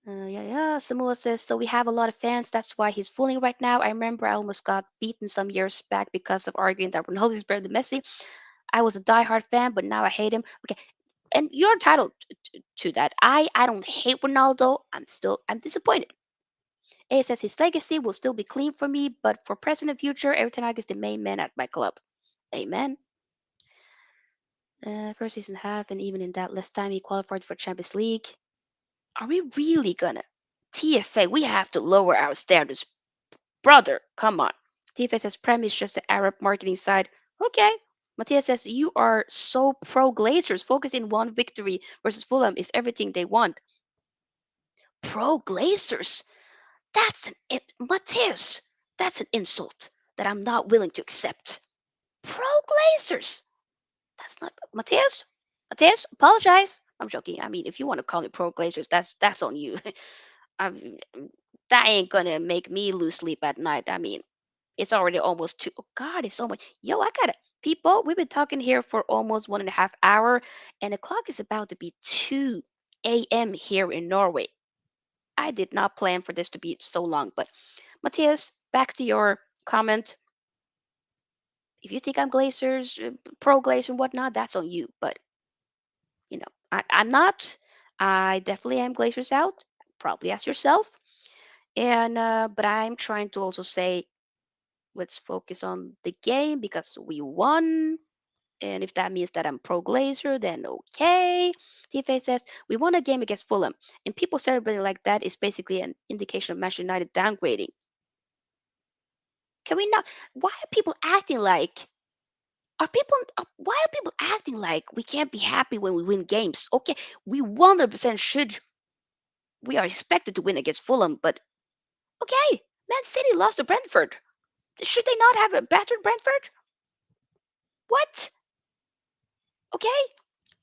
Speaker 1: Yeah. Samula says, so we have a lot of fans. That's why he's fooling right now. I remember I almost got beaten some years back because of arguing that Ronaldo is better than Messi. I was a diehard fan, but now I hate him. Okay, and you're entitled to that. I don't hate Ronaldo. I'm disappointed. A says his legacy will still be clean for me, but for present and future, Eric Ten Hag is the main man at my club. Amen. First season half, and even in that less time, he qualified for Champions League. Are we really gonna? TFA, we have to lower our standards, brother. Come on. TFA says Prem is just the Arab marketing side. Okay. Matthias says you are so pro Glazers. Focusing one victory versus Fulham is everything they want. Pro Glazers. Matthias. That's an insult that I'm not willing to accept. Pro Glazers. That's not Matthias. Matthias, apologize. I'm joking. I mean, if you want to call me pro Glazers, that's on you. I'm, that ain't gonna make me lose sleep at night. I mean, it's already almost two. Oh God, it's so much. Yo, I gotta. People, we've been talking here for almost 1.5 hours, and the clock is about to be 2 a.m. here in Norway. I did not plan for this to be so long, but Matthias, back to your comment. If you think I'm Glazers, pro Glazer and whatnot, that's on you. But I'm not. I definitely am Glazers out. Probably as yourself. And but I'm trying to also say let's focus on the game because we won. And if that means that I'm pro Glazer, then okay. TFA says we won a game against Fulham, and people celebrating like that is basically an indication of Manchester United downgrading. Can we not? Why are people acting like? Why are people acting like we can't be happy when we win games? Okay, we 100% should. We are expected to win against Fulham, but okay, Man City lost to Brentford. Should they not have a battered Brentford? What? Okay,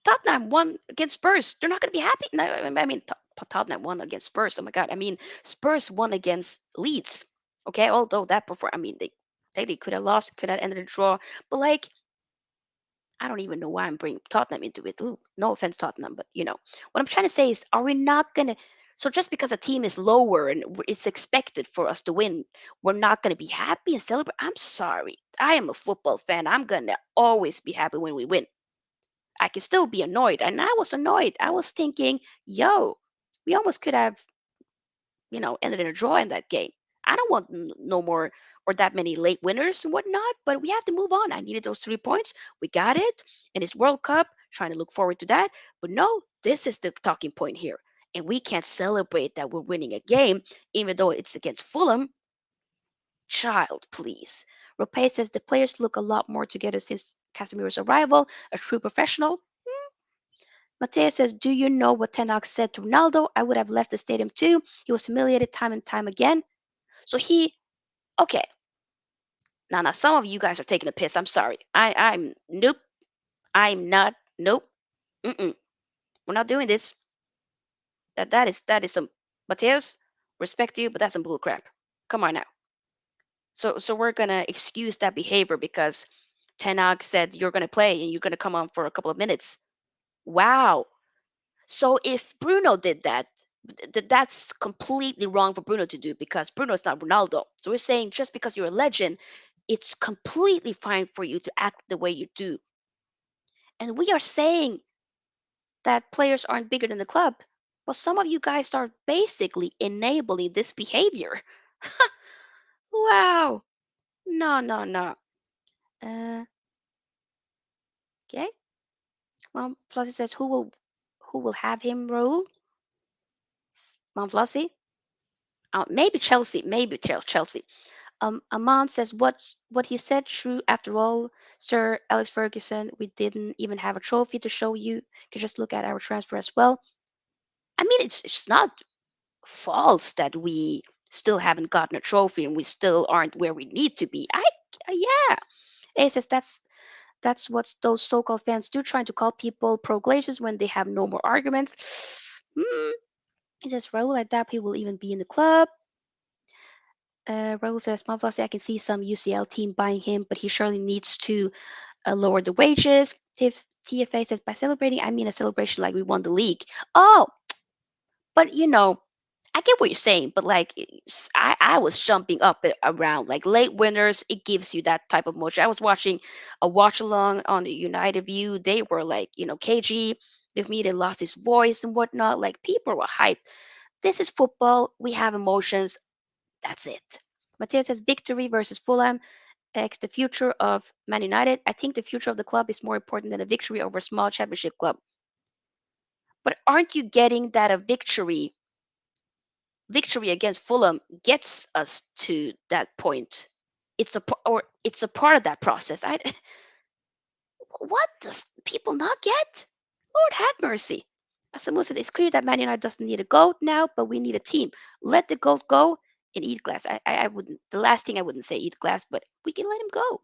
Speaker 1: Tottenham won against Spurs. They're not going to be happy. No, I mean Tottenham won against Spurs. Oh my God! I mean Spurs won against Leeds. Okay, although that before, I mean they could have lost, could have ended a draw, but like I don't even know why I'm bringing Tottenham into it. Ooh, no offense, Tottenham, but what I'm trying to say is, are we not gonna? So just because a team is lower and it's expected for us to win, we're not gonna be happy and celebrate? I'm sorry. I am a football fan. I'm gonna always be happy when we win. I can still be annoyed, and I was annoyed. I was thinking, yo, we almost could have ended in a draw in that game. I don't want no more or that many late winners and whatnot, but we have to move on. I needed those 3 points. We got it. And it's World Cup, trying to look forward to that. But no, this is the talking point here. And we can't celebrate that we're winning a game, even though it's against Fulham. Child, please. Rope says the players look a lot more together since Casemiro's arrival, a true professional. Matteo says, do you know what Ten Hag said to Ronaldo? I would have left the stadium too. He was humiliated time and time again. So okay. Now, some of you guys are taking a piss. I'm sorry. Nope. I'm not, nope. Mm-mm. We're not doing this. That is some, Mateus, respect you, but that's some bull crap. Come on now. So we're gonna excuse that behavior because Tenag said you're gonna play and you're gonna come on for a couple of minutes. Wow. So if Bruno did that, that's completely wrong for Bruno to do because Bruno is not Ronaldo. So we're saying just because you're a legend, it's completely fine for you to act the way you do. And we are saying that players aren't bigger than the club. Well, some of you guys are basically enabling this behavior. Wow. No, no, no. Uh, okay. Mom Flossie says, who will have him rule? Mom Flossie? Maybe Chelsea. Maybe Chelsea. Aman says, what he said true after all, Sir Alex Ferguson. We didn't even have a trophy to show you. You can just look at our transfer as well. I mean, it's not false that we still haven't gotten a trophy and we still aren't where we need to be. Yeah. It says that's what those so-called fans do, trying to call people pro-glaciers when they have no more arguments. It says Raul, I doubt he will even be in the club. Raul says, Mavlasi, I can see some UCL team buying him, but he surely needs to lower the wages. TFA says, by celebrating, I mean a celebration like we won the league. Oh, but I get what you're saying, but like I was jumping up around like late winners. It gives you that type of motion. I was watching a watch along on the United View. They were like, KG with me. They lost his voice and whatnot. Like people were hyped. This is football. We have emotions. That's it. Matthias says victory versus Fulham X the future of Man United. I think the future of the club is more important than a victory over a small championship club. But aren't you getting that a victory against Fulham gets us to that point? It's a part of that process. What does people not get? Lord have mercy. As Samu said, it's clear that Man United doesn't need a goat now, but we need a team. Let the goat go and eat glass. I wouldn't. The last thing I wouldn't say eat glass, but we can let him go.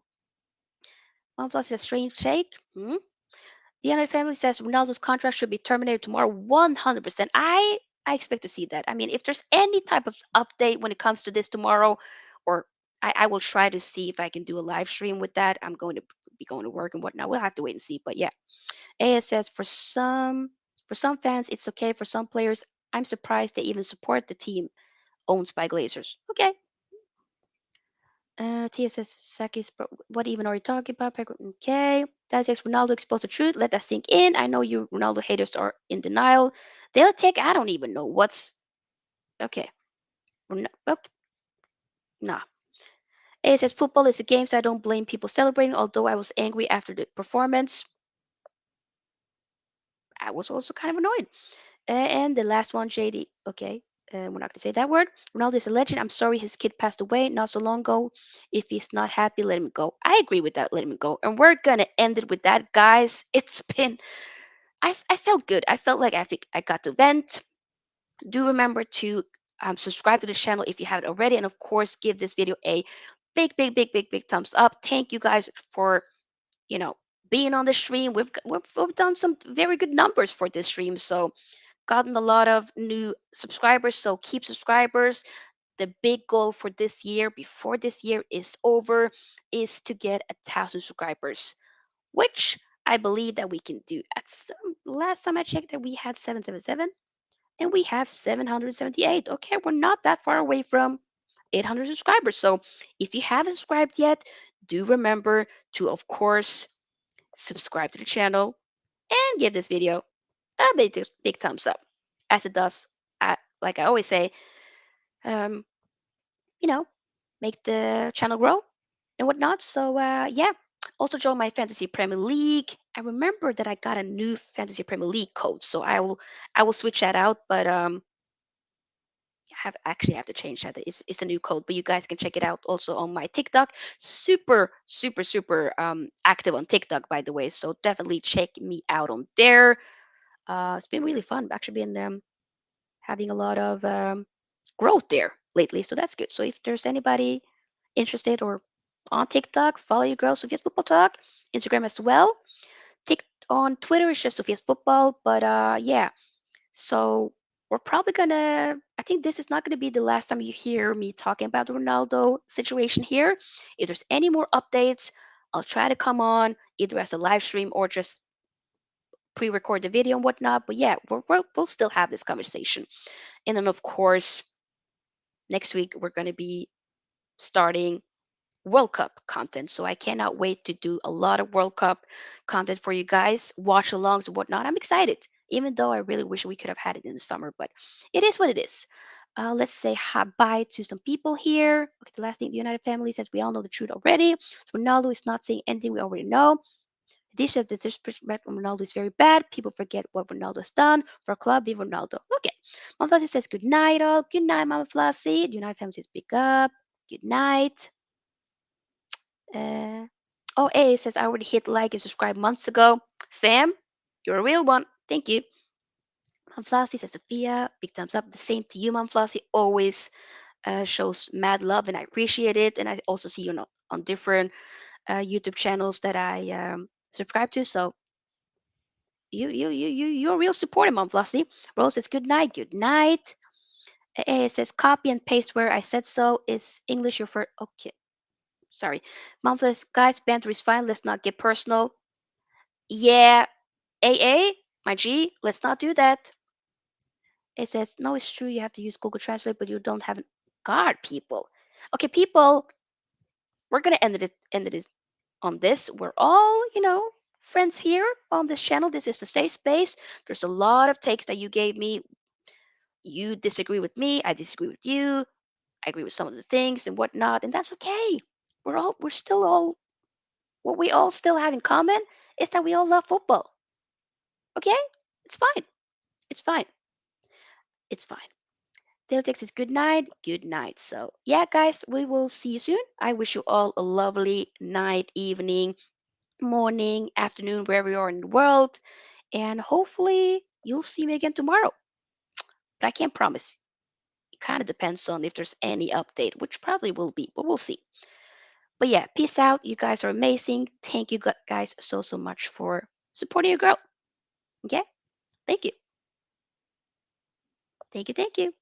Speaker 1: One plus is a strange shake. The United family says Ronaldo's contract should be terminated tomorrow. 100%. I expect to see that. I mean, if there's any type of update when it comes to this tomorrow, or I will try to see if I can do a live stream with that. I'm going to be going to work and whatnot. We'll have to wait and see. But yeah, AS says for some fans it's okay. For some players, I'm surprised they even support the team owned by Glazers. Okay. Tia says, Sakis, what even are you talking about? Okay. That says, Ronaldo exposed the truth. Let that sink in. I know you Ronaldo haters are in denial. They'll take, I don't even know what's. Okay. Okay. Nah. It says, football is a game, so I don't blame people celebrating. Although I was angry after the performance, I was also kind of annoyed. And the last one, JD. Okay. We're not going to say that word. Ronaldo is a legend. I'm sorry his kid passed away not so long ago. If he's not happy, let him go. I agree with that. Let him go. And we're going to end it with that, guys. It's been, I felt good. I felt like I got to vent. Do remember to subscribe to the channel if you haven't already. And of course, give this video a big, big, big, big, big thumbs up. Thank you guys for, you know, being on the stream. We've done some very good numbers for this stream. So, gotten a lot of new subscribers, so keep subscribers. The big goal for this year, before this year is over, is to get 1,000 subscribers, which I believe that we can do. At some, last time I checked, that we had 777, and we have 778. Okay, we're not that far away from 800 subscribers. So if you haven't subscribed yet, do remember to, of course, subscribe to the channel and give this video a big thumbs up, as it does. Like I always say, um, you know, make the channel grow and whatnot. So yeah, also join my Fantasy Premier League. I remember that I got a new Fantasy Premier League code, so I will switch that out. But have to change that. It's a new code, but you guys can check it out also on my TikTok. Super, super, super active on TikTok, by the way. So definitely check me out on there. It's been really fun. Actually, been having a lot of growth there lately, so that's good. So if there's anybody interested or on TikTok, follow your girl Sophia's Football Talk, Instagram as well. Tick on Twitter it's just Sophia's Football, but yeah. So we're probably gonna. I think this is not gonna be the last time you hear me talking about the Ronaldo situation here. If there's any more updates, I'll try to come on either as a live stream or just pre-record the video and whatnot. But yeah, we'll still have this conversation. And then of course, next week we're gonna be starting World Cup content. So I cannot wait to do a lot of World Cup content for you guys, watch alongs and whatnot. I'm excited, even though I really wish we could have had it in the summer, but it is what it is. Let's say hi bye to some people here. Okay, the last thing, the United family says we all know the truth already. Ronaldo is not saying anything we already know. This says the disrespect of Ronaldo is very bad. People forget what Ronaldo has done for a club. Viva Ronaldo. Okay. Mama Flossie says good night, all. Good night, Mama Flossie. The United family says big up. Good night. Uh, oh, A says I already hit like and subscribe months ago. Fam, you're a real one. Thank you. Mom Flossie says Sophia, big thumbs up. The same to you, Mom Flossie. Always shows mad love, and I appreciate it. And I also see you on different YouTube channels that I subscribe to. So you're a real supporter, Mom Flossie. Rose says good night, good night. A says copy and paste where I said so. Is English your first? Okay, sorry. Mom says guys, banter is fine. Let's not get personal. Yeah, AA, my G, let's not do that. It says, no, it's true. You have to use Google Translate, but you don't have an. God, people. Okay, people, we're going to end it on this. We're all, friends here on this channel. This is the safe space. There's a lot of takes that you gave me. You disagree with me. I disagree with you. I agree with some of the things and whatnot. And that's okay. We're still all, what we all still have in common is that we all love football. Okay? It's fine. It's fine. It's fine. Teletext is good night. Good night. So, yeah, guys, we will see you soon. I wish you all a lovely night, evening, morning, afternoon, wherever you are in the world. And hopefully, you'll see me again tomorrow. But I can't promise. It kind of depends on if there's any update, which probably will be, but we'll see. But yeah, peace out. You guys are amazing. Thank you guys so, so much for supporting your girl. Okay? Thank you. Thank you. Thank you.